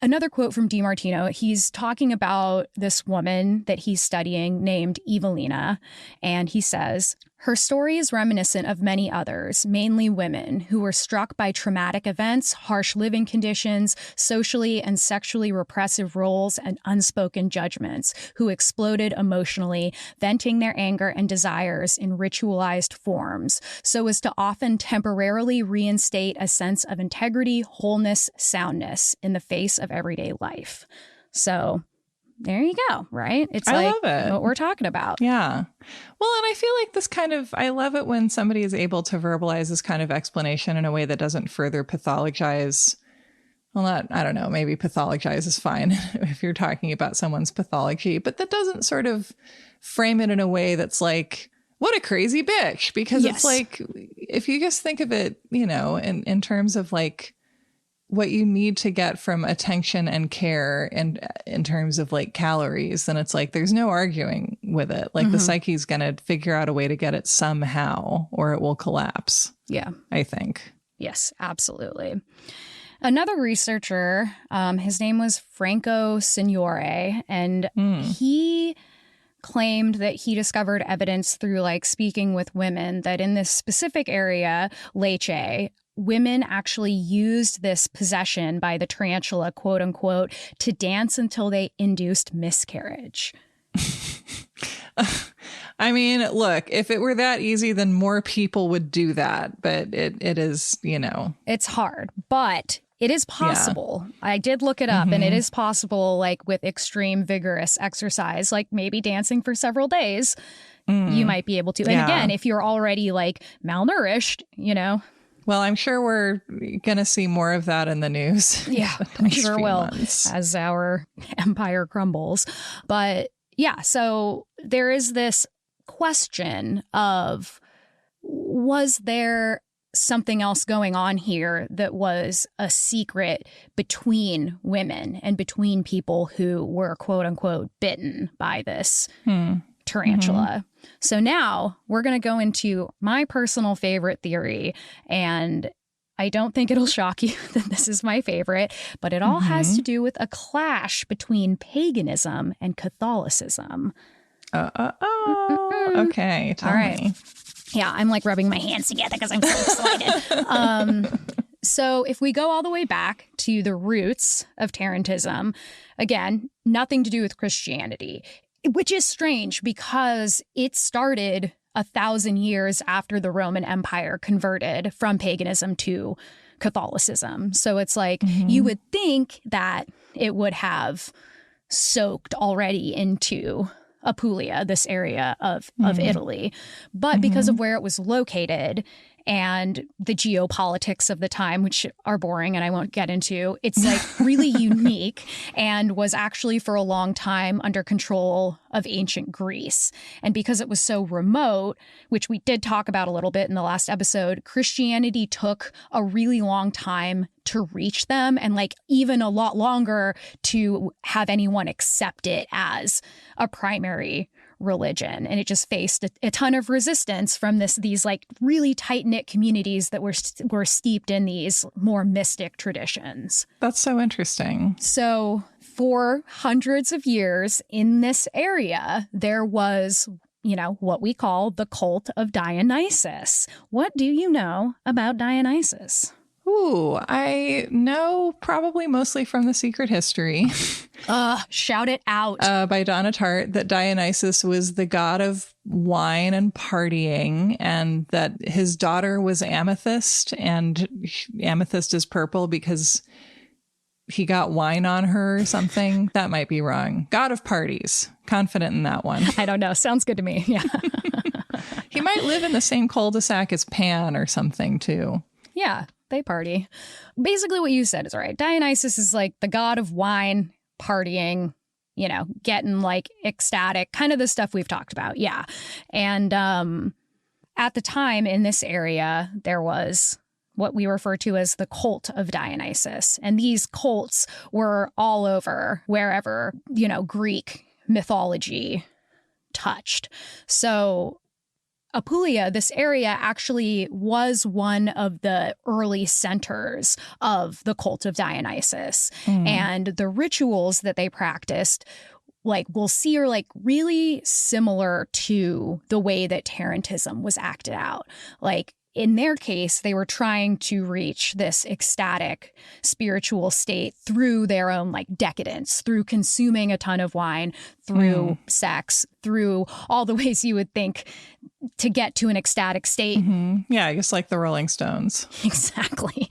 another quote from DiMartino, he's talking about this woman that he's studying named Evelina, and he says, her story is reminiscent of many others, mainly women, who were struck by traumatic events, harsh living conditions, socially and sexually repressive roles, and unspoken judgments, who exploded emotionally, venting their anger and desires in ritualized forms, so as to often temporarily reinstate a sense of integrity, wholeness, soundness in the face of everyday life. So there you go, right? It's I like love it. What we're talking about. Yeah. Well, and I feel like this kind of, I love it when somebody is able to verbalize this kind of explanation in a way that doesn't further pathologize. Well, I don't know, maybe pathologize is fine if you're talking about someone's pathology, but that doesn't sort of frame it in a way that's like, what a crazy bitch. Because it's like, if you just think of it, in terms of like, what you need to get from attention and care and in terms of like calories, then it's like there's no arguing with it. Like the psyche's going to figure out a way to get it somehow or it will collapse. Yeah, I think. Yes, absolutely. Another researcher, his name was Franco Signore, and he claimed that he discovered evidence through like speaking with women that in this specific area, Lecce, women actually used this possession by the tarantula, quote unquote, to dance until they induced miscarriage. I mean, look, if it were that easy, then more people would do that. But it is, It's hard, but it is possible. Yeah. I did look it up and it is possible, like with extreme vigorous exercise, like maybe dancing for several days, you might be able to. And again, if you're already like malnourished, Well, I'm sure we're going to see more of that in the news. Yeah, I'm sure will as our empire crumbles. But yeah, so there is this question of, was there something else going on here that was a secret between women and between people who were, quote unquote, bitten by this tarantula. So now we're going to go into my personal favorite theory, and I don't think it'll shock you that this is my favorite, but it all has to do with a clash between paganism and Catholicism. Okay, tell me. Yeah, I'm like rubbing my hands together because I'm so excited. So if we go all the way back to the roots of Tarantism, again, nothing to do with Christianity, which is strange because it started 1,000 years after the Roman Empire converted from paganism to Catholicism. So it's like you would think that it would have soaked already into Apulia, this area of Italy. But because of where it was located and the geopolitics of the time, which are boring and I won't get into, it's like really unique and was actually for a long time under control of ancient Greece. And because it was so remote, which we did talk about a little bit in the last episode, Christianity took a really long time to reach them, and like even a lot longer to have anyone accept it as a primary religion. And it just faced a ton of resistance from these like really tight-knit communities that were steeped in these more mystic traditions. That's so interesting. So for hundreds of years in this area, there was, what we call the cult of Dionysus. What do you know about Dionysus? Ooh, I know probably mostly from The Secret History. Shout it out. By Donna Tartt, that Dionysus was the god of wine and partying, and that his daughter was Amethyst, and Amethyst is purple because he got wine on her or something. That might be wrong. God of parties. Confident in that one. I don't know. Sounds good to me. Yeah. He might live in the same cul-de-sac as Pan or something, too. Yeah. They party. Basically what you said is right. Dionysus is like the god of wine, partying, getting like ecstatic, kind of the stuff we've talked about. Yeah. And at the time in this area, there was what we refer to as the cult of Dionysus. And these cults were all over wherever, Greek mythology touched. So Apulia, this area actually was one of the early centers of the cult of Dionysus. And the rituals that they practiced, like we'll see, are like really similar to the way that Tarantism was acted out. Like in their case, they were trying to reach this ecstatic spiritual state through their own like decadence, through consuming a ton of wine, through sex, through all the ways you would think to get to an ecstatic state. Yeah, I guess like the Rolling Stones. Exactly.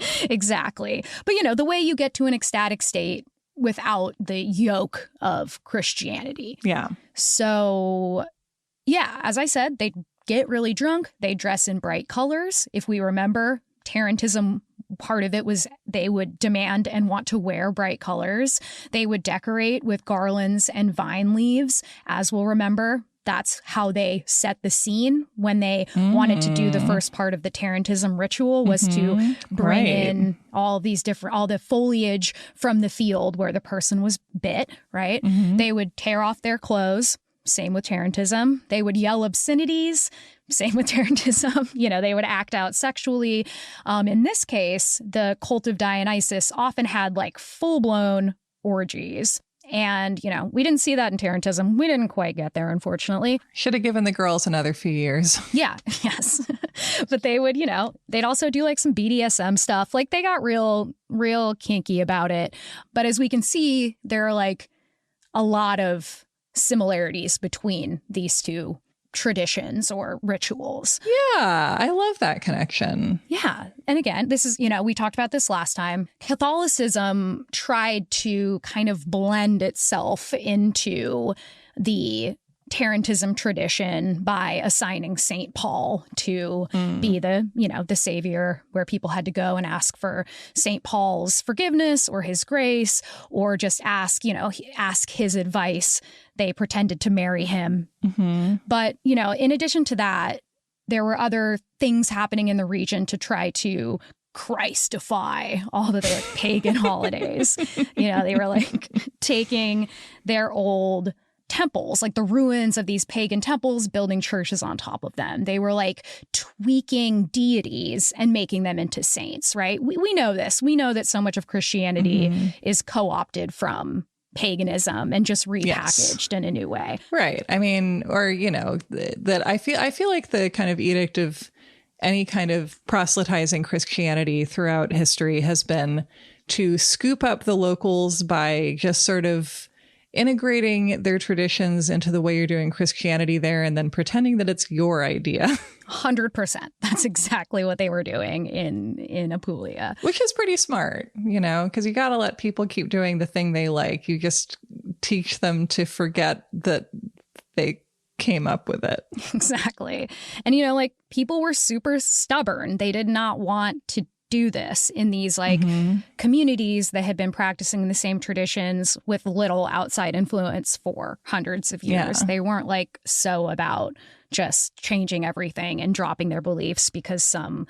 But, the way you get to an ecstatic state without the yoke of Christianity. Yeah. So, yeah, as I said, they get really drunk. They dress in bright colors. If we remember, Tarantism, part of it was they would demand and want to wear bright colors. They would decorate with garlands and vine leaves. As we'll remember, that's how they set the scene when they wanted to do the first part of the Tarantism ritual, was to bring in all the foliage from the field where the person was bit, right? They would tear off their clothes. Same with Tarantism. They would yell obscenities. Same with Tarantism. They would act out sexually. In this case, the cult of Dionysus often had like full-blown orgies. And, we didn't see that in Tarantism. We didn't quite get there, unfortunately. Should have given the girls another few years. Yeah, yes. But they would, they'd also do like some BDSM stuff. Like they got real kinky about it. But as we can see, there are like a lot of similarities between these two traditions or rituals. Yeah, I love that connection. Yeah. And again, this is, we talked about this last time. Catholicism tried to kind of blend itself into the Tarantism tradition by assigning St. Paul to be the savior, where people had to go and ask for St. Paul's forgiveness or his grace, or just ask his advice. They pretended to marry him. But, in addition to that, there were other things happening in the region to try to Christify all of their pagan holidays. They were like taking their old temples, like the ruins of these pagan temples, building churches on top of them. They were like tweaking deities and making them into saints, right? We know this. We know that so much of Christianity is co-opted from paganism and just repackaged in a new way. Right. I mean, or, you know, that I feel like the kind of edict of any kind of proselytizing Christianity throughout history has been to scoop up the locals by just sort of integrating their traditions into the way you're doing Christianity there and then pretending that it's your idea. 100%. That's exactly what they were doing in Apulia. Which is pretty smart, you know, because you got to let people keep doing the thing they like. You just teach them to forget that they came up with it. Exactly. And, you know, like people were super stubborn. They did not want to do this in these like communities that had been practicing the same traditions with little outside influence for hundreds of years. They weren't like so about just changing everything and dropping their beliefs because some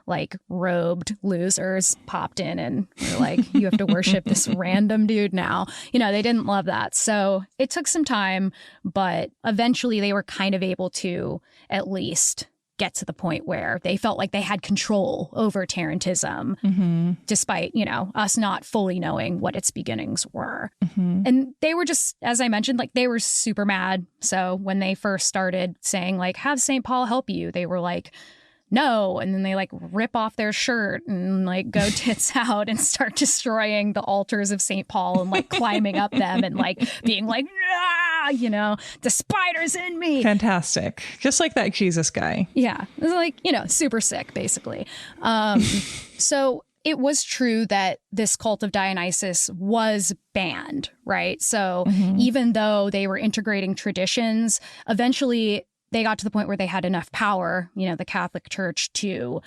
like robed losers popped in and were like, you have to worship this random dude now. You know, they didn't love that. So it took some time, but eventually they were kind of able to at least get to the point where they felt like they had control over Tarantism, despite, you know, us not fully knowing what its beginnings were. And they were just, as I mentioned, like they were super mad. So when they first started saying like, have St. Paul help you, they were like, no. And then they like rip off their shirt and like go tits out and start destroying the altars of St. Paul and like climbing up them and like being like, ah, you know, the spider's in me. Fantastic. Just like that Jesus guy. Yeah. It was like, you know, super sick, basically. So it was true that this cult of Dionysus was banned, right? So even though they were integrating traditions, eventually they got to the point where they had enough power, you know, the Catholic Church, to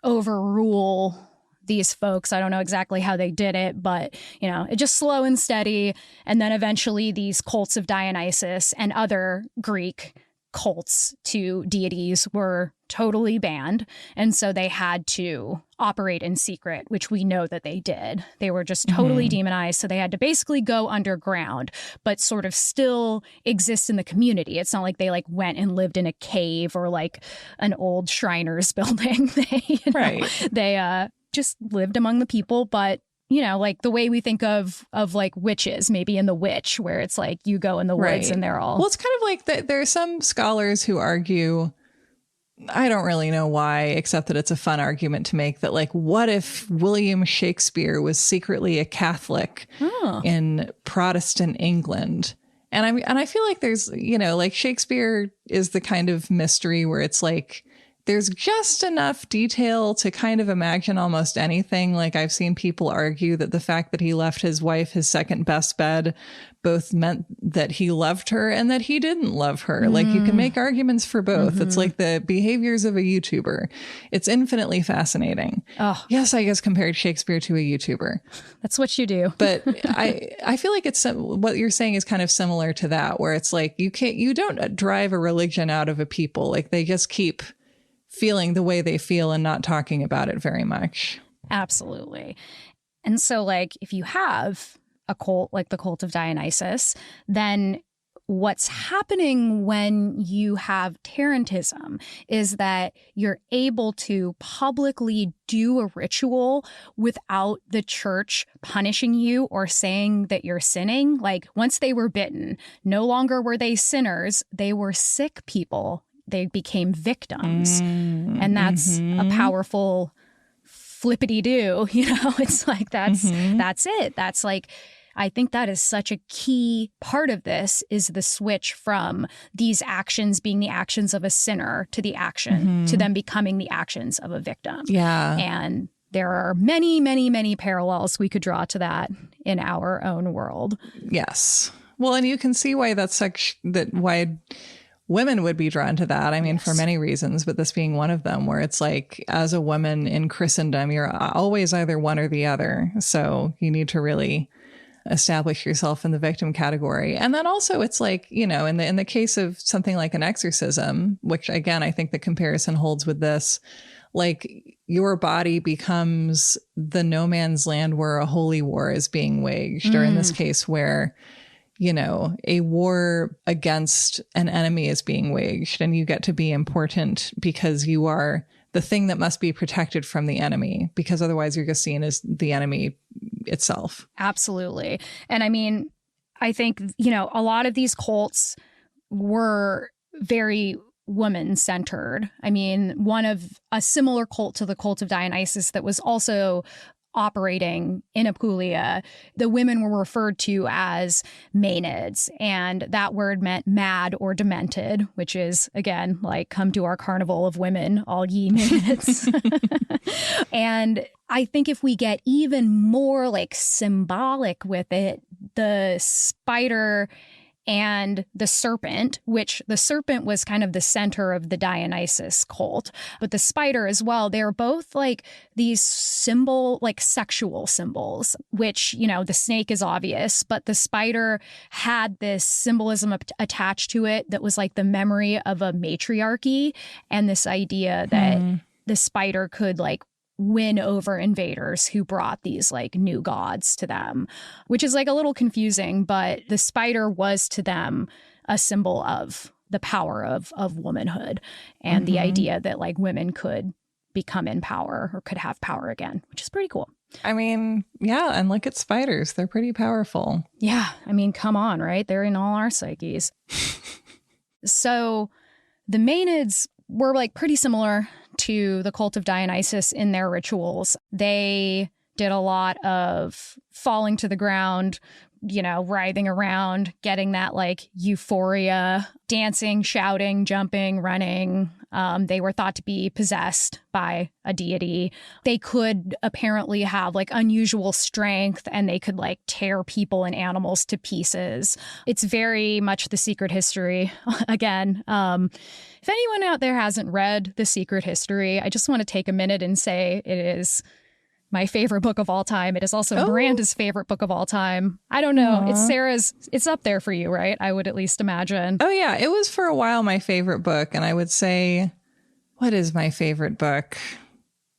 overrule these folks. I don't know exactly how they did it, but, you know, it just slow and steady. And then eventually these cults of Dionysus and other Greek cults to deities were totally banned. And so they had to operate in secret, which we know that they did. They were just totally demonized. So they had to basically go underground, but sort of still exist in the community. It's not like they like went and lived in a cave or like an old Shriners building. They just lived among the people, but you know, like the way we think of like witches, maybe in The Witch, where it's like you go in the woods and they're all. Well, it's kind of like there are some scholars who argue, I don't really know why, except that it's a fun argument to make, that like, what if William Shakespeare was secretly a Catholic in Protestant England? And I feel like there's, you know, like Shakespeare is the kind of mystery where it's like, there's just enough detail to kind of imagine almost anything. Like I've seen people argue that the fact that he left his wife his second best bed both meant that he loved her and that he didn't love her. Like you can make arguments for both. It's like the behaviors of a YouTuber. It's infinitely fascinating. Yes, I guess compared Shakespeare to a YouTuber. That's what you do. But I feel like it's what you're saying is kind of similar to that, where it's like you don't drive a religion out of a people. Like they just keep feeling the way they feel and not talking about it very much. Absolutely. And so like if you have a cult like the cult of Dionysus, then what's happening when you have Tarantism is that you're able to publicly do a ritual without the church punishing you or saying that you're sinning. Like once they were bitten, no longer were they sinners, they were sick people. They became victims. And that's a powerful flippity-do, you know? It's like, that's it. That's like, I think that is such a key part of this, is the switch from these actions being the actions of a sinner to the action, to them becoming the actions of a victim. Yeah. And there are many, many, many parallels we could draw to that in our own world. Yes. Well, and you can see why why women would be drawn to that. I mean, for many reasons, but this being one of them, where it's like, as a woman in Christendom, you're always either one or the other. So you need to really establish yourself in the victim category. And then also it's like, you know, in the case of something like an exorcism, which again, I think the comparison holds with this, like your body becomes the no man's land where a holy war is being waged, or in this case where a war against an enemy is being waged, and you get to be important because you are the thing that must be protected from the enemy, because otherwise you're just seen as the enemy itself. Absolutely. And I mean, I think, a lot of these cults were very woman-centered. I mean, a similar cult to the cult of Dionysus that was also operating in Apulia, the women were referred to as Maenads, and that word meant mad or demented, which is, again, like, come to our carnival of women, all ye Maenads. And I think if we get even more like symbolic with it, the spider and the serpent, which the serpent was kind of the center of the Dionysus cult, but the spider as well, they're both like these sexual symbols, which, the snake is obvious, but the spider had this symbolism attached to it that was like the memory of a matriarchy, and this idea that the spider could like win over invaders who brought these like new gods to them, which is like a little confusing, but the spider was to them a symbol of the power of womanhood and the idea that like women could become in power or could have power again, which is pretty cool. I mean, yeah, and look at spiders. They're pretty powerful. Yeah, I mean, come on, right? They're in all our psyches. So the Maenads were like pretty similar to the cult of Dionysus in their rituals. They did a lot of falling to the ground, writhing around, getting that like euphoria, dancing, shouting, jumping, running. They were thought to be possessed by a deity. They could apparently have like unusual strength, and they could like tear people and animals to pieces. It's very much The Secret History. Again, if anyone out there hasn't read The Secret History, I just want to take a minute and say it is my favorite book of all time. It is also Miranda's favorite book of all time. I don't know. Aww. It's Sarah's. It's up there for you, right? I would at least imagine. Oh, yeah. It was for a while my favorite book. And I would say, what is my favorite book?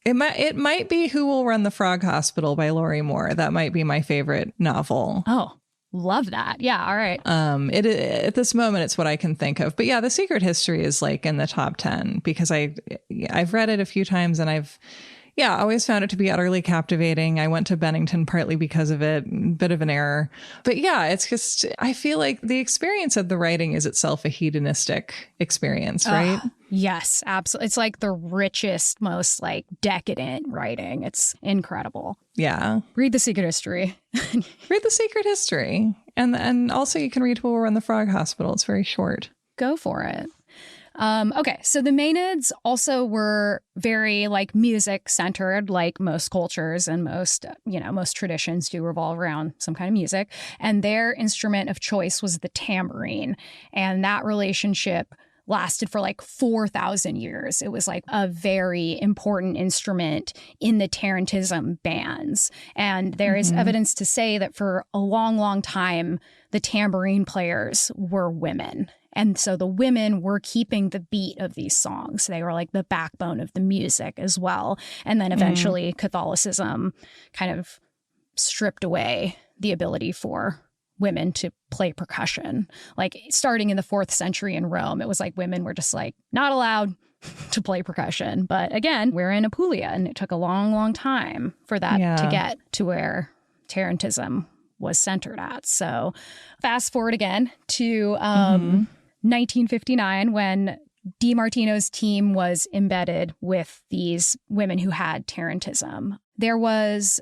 It might be Who Will Run the Frog Hospital by Laurie Moore. That might be my favorite novel. Oh, love that. Yeah. All right. At this moment, it's what I can think of. But yeah, The Secret History is like in the top 10 because I've read it a few times, and I've always found it to be utterly captivating. I went to Bennington partly because of it, bit of an error. But yeah, it's just, I feel like the experience of the writing is itself a hedonistic experience, right? Yes, absolutely. It's like the richest, most like decadent writing. It's incredible. Yeah. Read The Secret History. Read The Secret History. And also you can read Who Will Run the Frog Hospital. It's very short. Go for it. Okay, so the Maenads also were very like music centered, like most cultures and most traditions do revolve around some kind of music. And their instrument of choice was the tambourine. And that relationship lasted for like 4,000 years. It was like a very important instrument in the Tarantism bands. And there is evidence to say that for a long, long time, the tambourine players were women. And so the women were keeping the beat of these songs. They were like the backbone of the music as well. And then eventually Catholicism kind of stripped away the ability for women to play percussion. Like starting in the 4th century in Rome, it was like women were just like not allowed to play percussion. But again, we're in Apulia, and it took a long, long time for that to get to where Tarantism was centered at. So fast forward again to 1959, when DiMartino's team was embedded with these women who had Tarantism. There was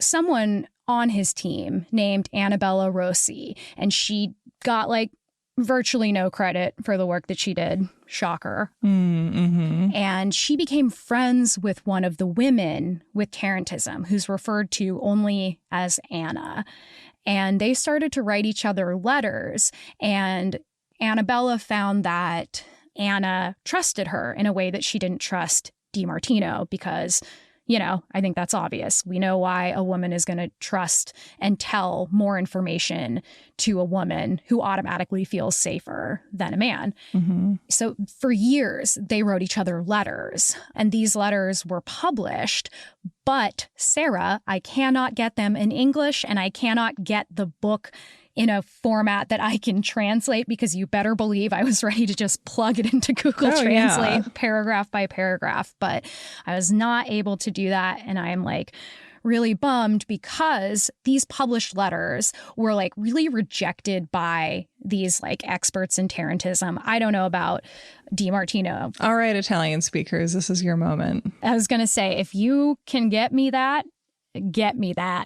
someone on his team named Annabella Rossi, and she got like virtually no credit for the work that she did. Shocker. And she became friends with one of the women with Tarantism, who's referred to only as Anna. And they started to write each other letters, and Annabella found that Anna trusted her in a way that she didn't trust DiMartino because, I think that's obvious. We know why a woman is going to trust and tell more information to a woman who automatically feels safer than a man. So for years, they wrote each other letters, and these letters were published. But Sarah, I cannot get them in English, and I cannot get the book in a format that I can translate, because you better believe I was ready to just plug it into Google Translate paragraph by paragraph. But I was not able to do that. And I'm like really bummed, because these published letters were like really rejected by these like experts in Tarantism. I don't know about DiMartino. All right, Italian speakers, this is your moment. I was going to say, if you can get me that,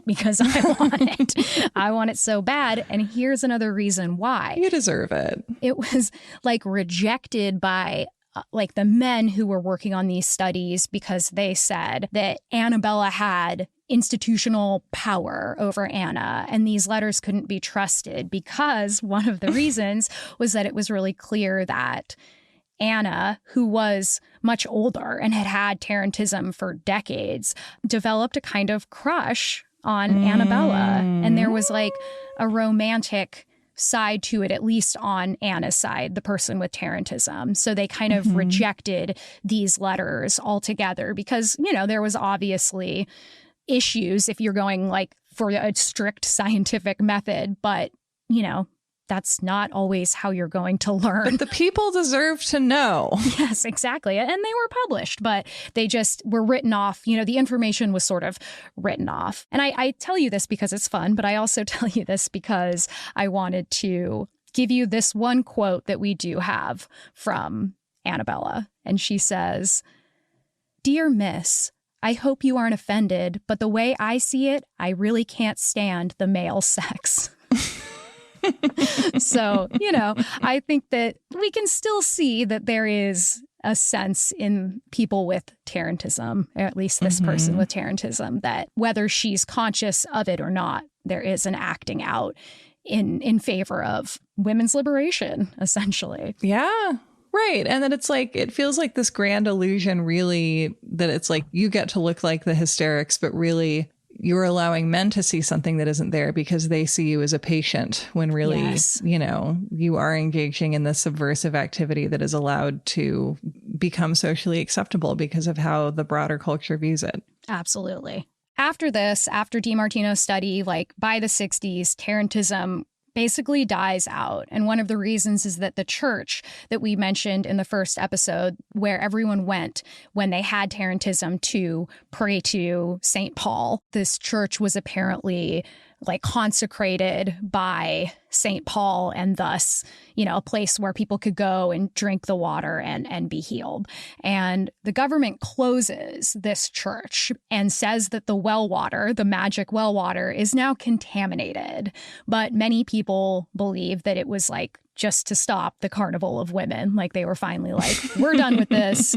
because I want it. I want it so bad. And here's another reason why. You deserve it. It was like rejected by like the men who were working on these studies, because they said that Annabella had institutional power over Anna, and these letters couldn't be trusted, because one of the reasons was that it was really clear that Anna, who was much older and had had Tarantism for decades, developed a kind of crush on Annabella. And there was like a romantic side to it, at least on Anna's side, the person with Tarantism. So they kind of rejected these letters altogether, because, you know, there was obviously issues if you're going like for a strict scientific method, but, you know, that's not always how you're going to learn. But the people deserve to know. Yes, exactly. And they were published, but they just were written off. You know, the information was sort of written off. And I tell you this because it's fun, but I also tell you this because I wanted to give you this one quote that we do have from Annabella. And she says, "Dear Miss, I hope you aren't offended, but the way I see it, I really can't stand the male sex." So, you know, I think that we can still see that there is a sense in people with Tarantism, or at least this person with Tarantism, that whether she's conscious of it or not, there is an acting out in favor of women's liberation, essentially. Yeah. Right. And then it's like, it feels like this grand illusion, really, that it's like you get to look like the hysterics, but really you're allowing men to see something that isn't there because they see you as a patient, when really, you know, you are engaging in this subversive activity that is allowed to become socially acceptable because of how the broader culture views it. Absolutely. After this, after DiMartino's study, like by the 60s, Tarantism basically dies out. And one of the reasons is that the church that we mentioned in the first episode, where everyone went when they had Tarantism to pray to St. Paul, this church was apparently like consecrated by St. Paul, and thus, you know, a place where people could go and drink the water and be healed. And the government closes this church and says that the well water, the magic well water, is now contaminated. But many people believe that it was like just to stop the carnival of women. Like they were finally like, we're done with this.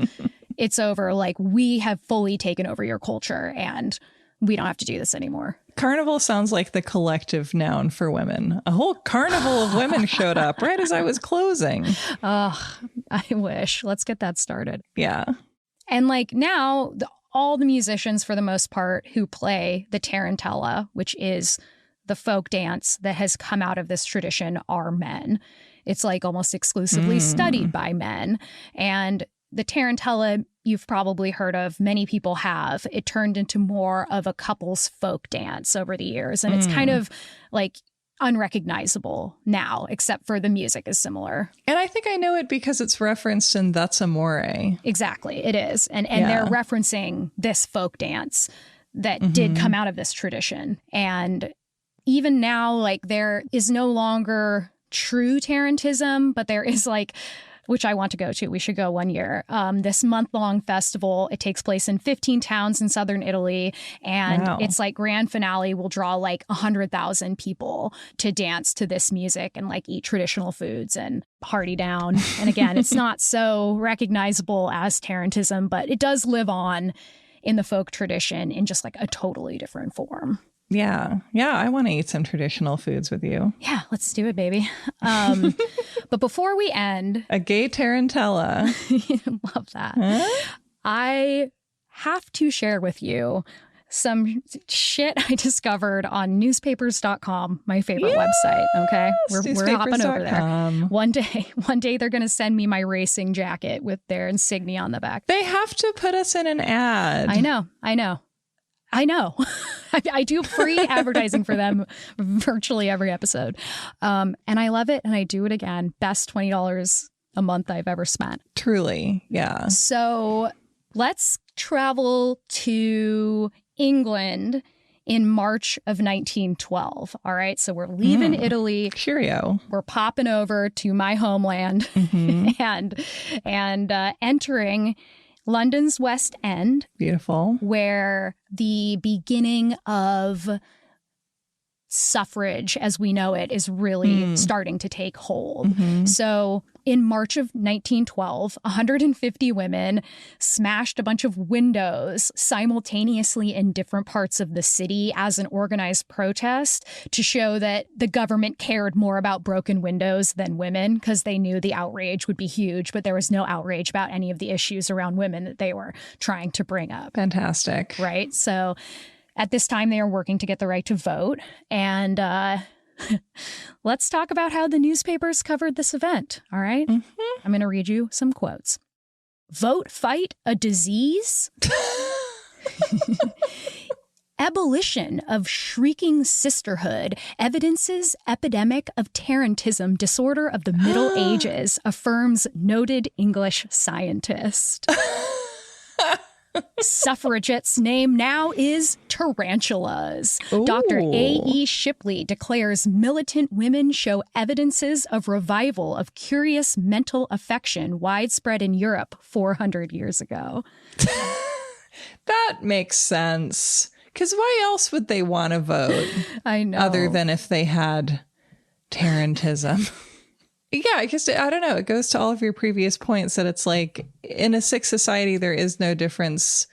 It's over. Like we have fully taken over your culture and we don't have to do this anymore. Carnival sounds like the collective noun for women. A whole carnival of women showed up right as I was closing. Oh, I wish. Let's get that started. Yeah. And like now, all the musicians, for the most part, who play the tarantella, which is the folk dance that has come out of this tradition, are men. It's like almost exclusively studied by men. And the tarantella, you've probably heard of, many people have. It turned into more of a couple's folk dance over the years. And it's kind of like unrecognizable now, except for the music is similar. And I think I know it because it's referenced in That's Amore. Exactly, it is. And they're referencing this folk dance that did come out of this tradition. And even now, like there is no longer true Tarantism, but there is like, which I want to go to. We should go one year. This month-long festival. It takes place in 15 towns in southern Italy. And it's like grand finale will draw like 100,000 people to dance to this music and like eat traditional foods and party down. And again, it's not so recognizable as Tarantism, but it does live on in the folk tradition in just like a totally different form. Yeah. Yeah. I want to eat some traditional foods with you. Yeah. Let's do it, baby. But before we end. A gay tarantella. Love that. Huh? I have to share with you some shit I discovered on newspapers.com, my favorite website. Okay. We're hopping over there. One day they're going to send me my racing jacket with their insignia on the back. They have to put us in an ad. I know. I do free advertising for them virtually every episode. And I love it. And I do it again. Best $20 a month I've ever spent. Truly. Yeah. So let's travel to England in March of 1912. All right. So we're leaving Italy. Cheerio. We're popping over to my homeland and entering London's West End. Beautiful. Where the beginning of suffrage as we know it is really starting to take hold. So in March of 1912, 150 women smashed a bunch of windows simultaneously in different parts of the city as an organized protest to show that the government cared more about broken windows than women, because they knew the outrage would be huge, but there was no outrage about any of the issues around women that they were trying to bring up. Fantastic. Right? So at this time, they are working to get the right to vote. And let's talk about how the newspapers covered this event. All right. I'm going to read you some quotes. Vote, fight, a disease? Abolition of shrieking sisterhood evidences epidemic of Tarantism, disorder of the Middle Ages, affirms noted English scientist. Suffragettes' name now is tarantulas. Ooh. Dr. A.E. Shipley declares militant women show evidences of revival of curious mental affection widespread in Europe 400 years ago. That makes sense. Because why else would they want to vote? I know. Other than if they had Tarantism. Yeah, because I don't know. It goes to all of your previous points that it's like in a sick society, there is no difference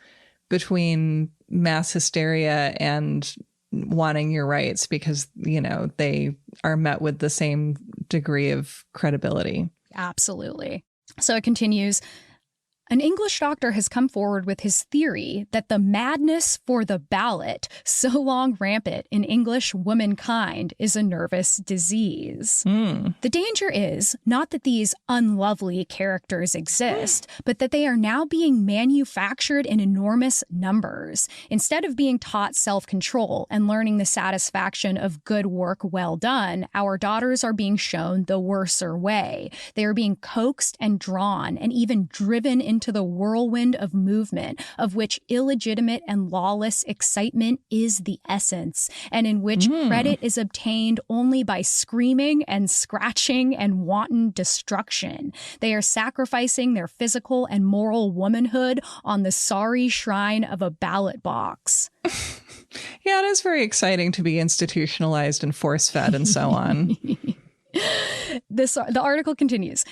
between mass hysteria and wanting your rights because, you know, they are met with the same degree of credibility. Absolutely. So it continues. An English doctor has come forward with his theory that the madness for the ballot, so long rampant in English womankind, is a nervous disease. The danger is not that these unlovely characters exist, but that they are now being manufactured in enormous numbers. Instead of being taught self-control and learning the satisfaction of good work well done, our daughters are being shown the worser way. They are being coaxed and drawn and even driven into the whirlwind of movement, of which illegitimate and lawless excitement is the essence, and in which credit is obtained only by screaming and scratching and wanton destruction. They are sacrificing their physical and moral womanhood on the sorry shrine of a ballot box. Yeah, it is very exciting to be institutionalized and force-fed and so on. The article continues.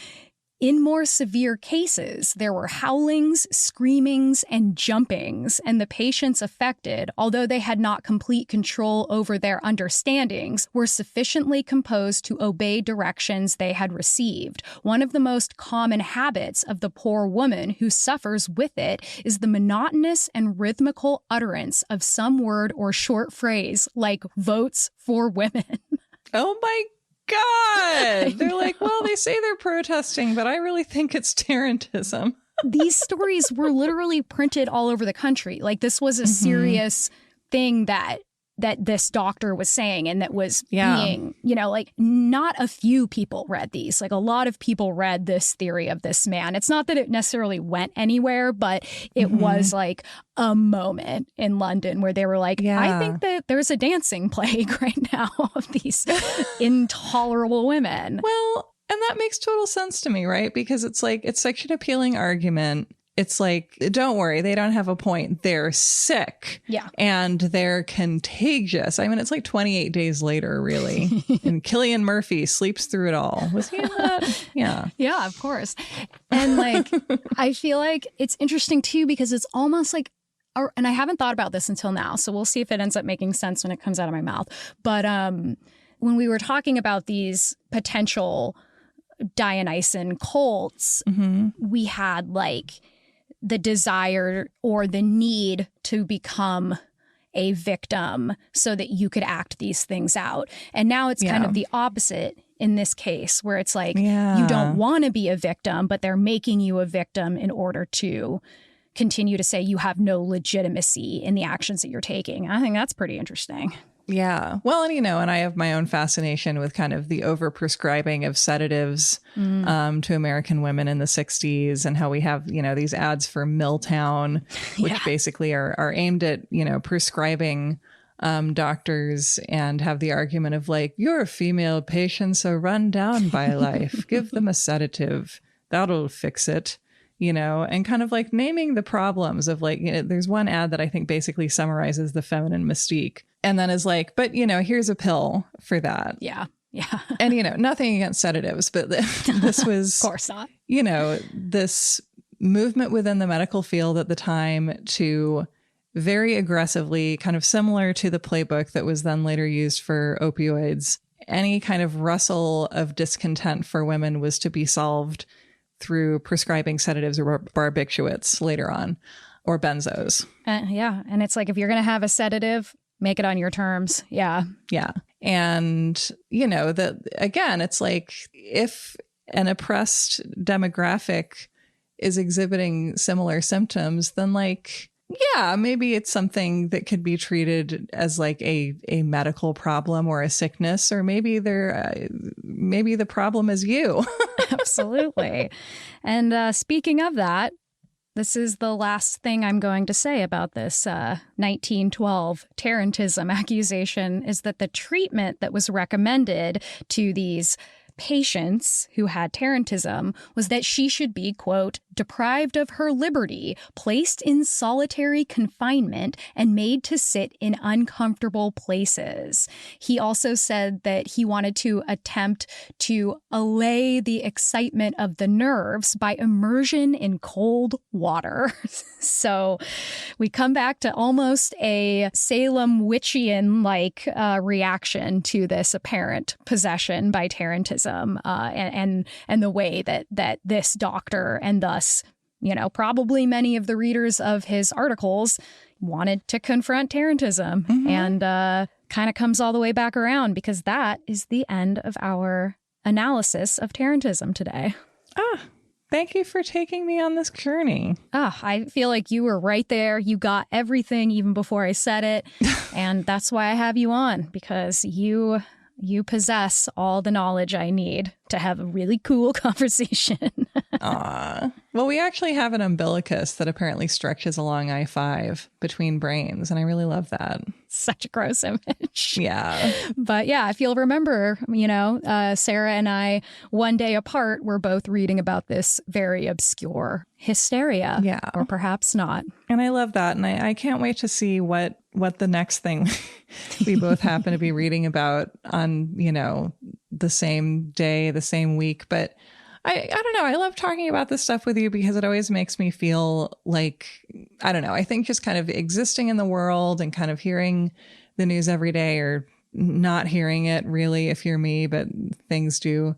In more severe cases, there were howlings, screamings, and jumpings, and the patients affected, although they had not complete control over their understandings, were sufficiently composed to obey directions they had received. One of the most common habits of the poor woman who suffers with it is the monotonous and rhythmical utterance of some word or short phrase like votes for women. Oh my God. They're like, well, they say they're protesting, but I really think it's Tarantism. These stories were literally printed all over the country. Like this was a serious thing that this doctor was saying, and that was being, you know, like not a few people read these. Like a lot of people read this theory of this man. It's not that it necessarily went anywhere, but it was like a moment in London where they were like, I think that there's a dancing plague right now of these intolerable women. Well, and that makes total sense to me, right? Because it's like, it's such an appealing argument. It's like, don't worry, they don't have a point. They're sick. Yeah. And they're contagious. I mean, it's like 28 days later, really. And Cillian Murphy sleeps through it all. Was he in that? Yeah. Yeah, of course. And like, I feel like it's interesting too, because it's almost like, and I haven't thought about this until now, so we'll see if it ends up making sense when it comes out of my mouth. But when we were talking about these potential Dionysian cults, we had like the desire or the need to become a victim so that you could act these things out. And now it's kind of the opposite in this case, where it's like you don't want to be a victim, but they're making you a victim in order to continue to say you have no legitimacy in the actions that you're taking. I think that's pretty interesting. Yeah. Well, and, and I have my own fascination with kind of the overprescribing of sedatives to American women in the 60s, and how we have, these ads for Milltown, which basically are aimed at, prescribing doctors, and have the argument of like, your female patients are run down by life. Give them a sedative. That'll fix it. And kind of like naming the problems of like, there's one ad that I think basically summarizes the feminine mystique, and then is like, but, here's a pill for that. Yeah. Yeah. And, nothing against sedatives, but this was, of course not. This movement within the medical field at the time to very aggressively, kind of similar to the playbook that was then later used for opioids, any kind of rustle of discontent for women was to be solved through prescribing sedatives or barbiturates later on, or benzos. Yeah. And it's like, if you're going to have a sedative, make it on your terms. Yeah. Yeah. And, that again, it's like, if an oppressed demographic is exhibiting similar symptoms, then like, yeah, maybe it's something that could be treated as like a medical problem or a sickness, or maybe maybe the problem is you. Absolutely. And speaking of that, this is the last thing I'm going to say about this 1912 Tarantism accusation, is that the treatment that was recommended to these patients who had Tarantism was that she should be, quote, deprived of her liberty, placed in solitary confinement, and made to sit in uncomfortable places. He also said that he wanted to attempt to allay the excitement of the nerves by immersion in cold water. So we come back to almost a Salem Witchian-like reaction to this apparent possession by Tarantism, and the way that this doctor, and thus, probably many of the readers of his articles, wanted to confront Tarantism. Mm-hmm. And kind of comes all the way back around, because that is the end of our analysis of Tarantism today. Thank you for taking me on this journey. I feel like you were right there. You got everything even before I said it. And that's why I have you on, because you possess all the knowledge I need to have a really cool conversation. Well, we actually have an umbilicus that apparently stretches along I-5 between brains, and I really love that. Such a gross image. Yeah. But yeah, if you'll remember, Sarah and I, one day apart, were both reading about this very obscure hysteria. Yeah. Or perhaps not. And I love that. And I can't wait to see what the next thing we both happen to be reading about on, the same day, the same week. But I don't know. I love talking about this stuff with you, because it always makes me feel like, I don't know, I think just kind of existing in the world and kind of hearing the news every day, or not hearing it really if you're me, but things do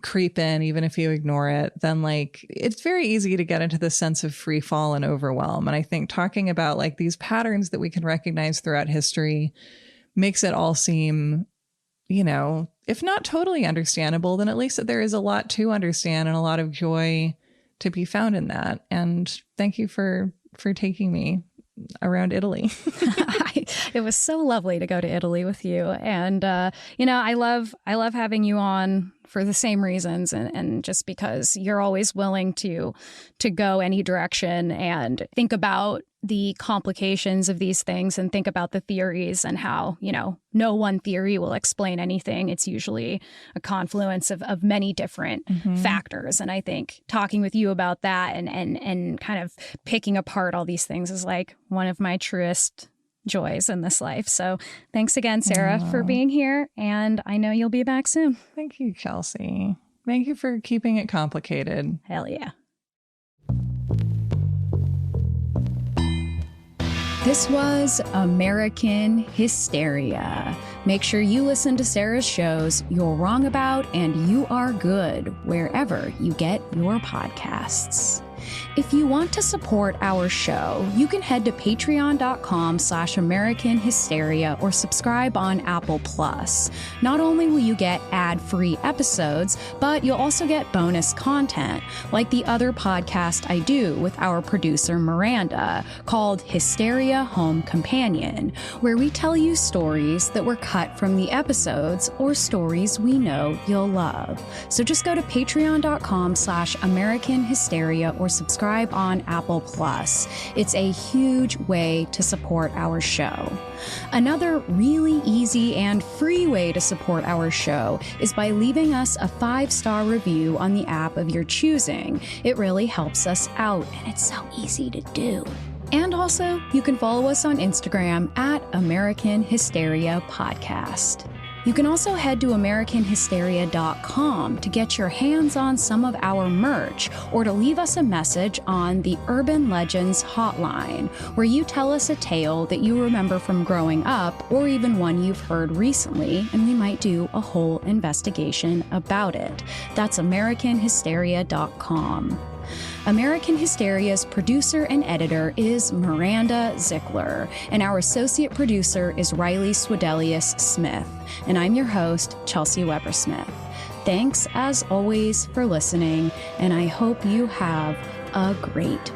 creep in even if you ignore it, then like it's very easy to get into this sense of free fall and overwhelm. And I think talking about like these patterns that we can recognize throughout history makes it all seem, if not totally understandable, then at least that there is a lot to understand and a lot of joy to be found in that. And thank you for taking me around Italy. It was so lovely to go to Italy with you. And, I love having you on for the same reasons, and just because you're always willing to go any direction and think about the complications of these things, and think about the theories, and how, no one theory will explain anything. It's usually a confluence of many different factors. And I think talking with you about that and kind of picking apart all these things is like one of my truest joys in this life. So thanks again, Sarah, for being here. And I know you'll be back soon. Thank you, Chelsey. Thank you for keeping it complicated. Hell yeah. This was American Hysteria. Make sure you listen to Sarah's shows, You're Wrong About and You Are Good, wherever you get your podcasts. If you want to support our show, you can head to patreon.com/American Hysteria or subscribe on Apple Plus. Not only will you get ad-free episodes, but you'll also get bonus content, like the other podcast I do with our producer Miranda, called Hysteria Home Companion, where we tell you stories that were cut from the episodes or stories we know you'll love. So just go to patreon.com/American Hysteria or subscribe on Apple Plus. It's a huge way to support our show. Another really easy and free way to support our show is by leaving us a 5-star review on the app of your choosing. It really helps us out, and it's so easy to do. And also, you can follow us on Instagram at American Hysteria Podcast. You can also head to AmericanHysteria.com to get your hands on some of our merch or to leave us a message on the Urban Legends Hotline, where you tell us a tale that you remember from growing up or even one you've heard recently, and we might do a whole investigation about it. That's AmericanHysteria.com. American Hysteria's producer and editor is Miranda Zickler, and our associate producer is Riley Swedelius Smith, and I'm your host, Chelsey Weber Smith. Thanks, as always, for listening, and I hope you have a great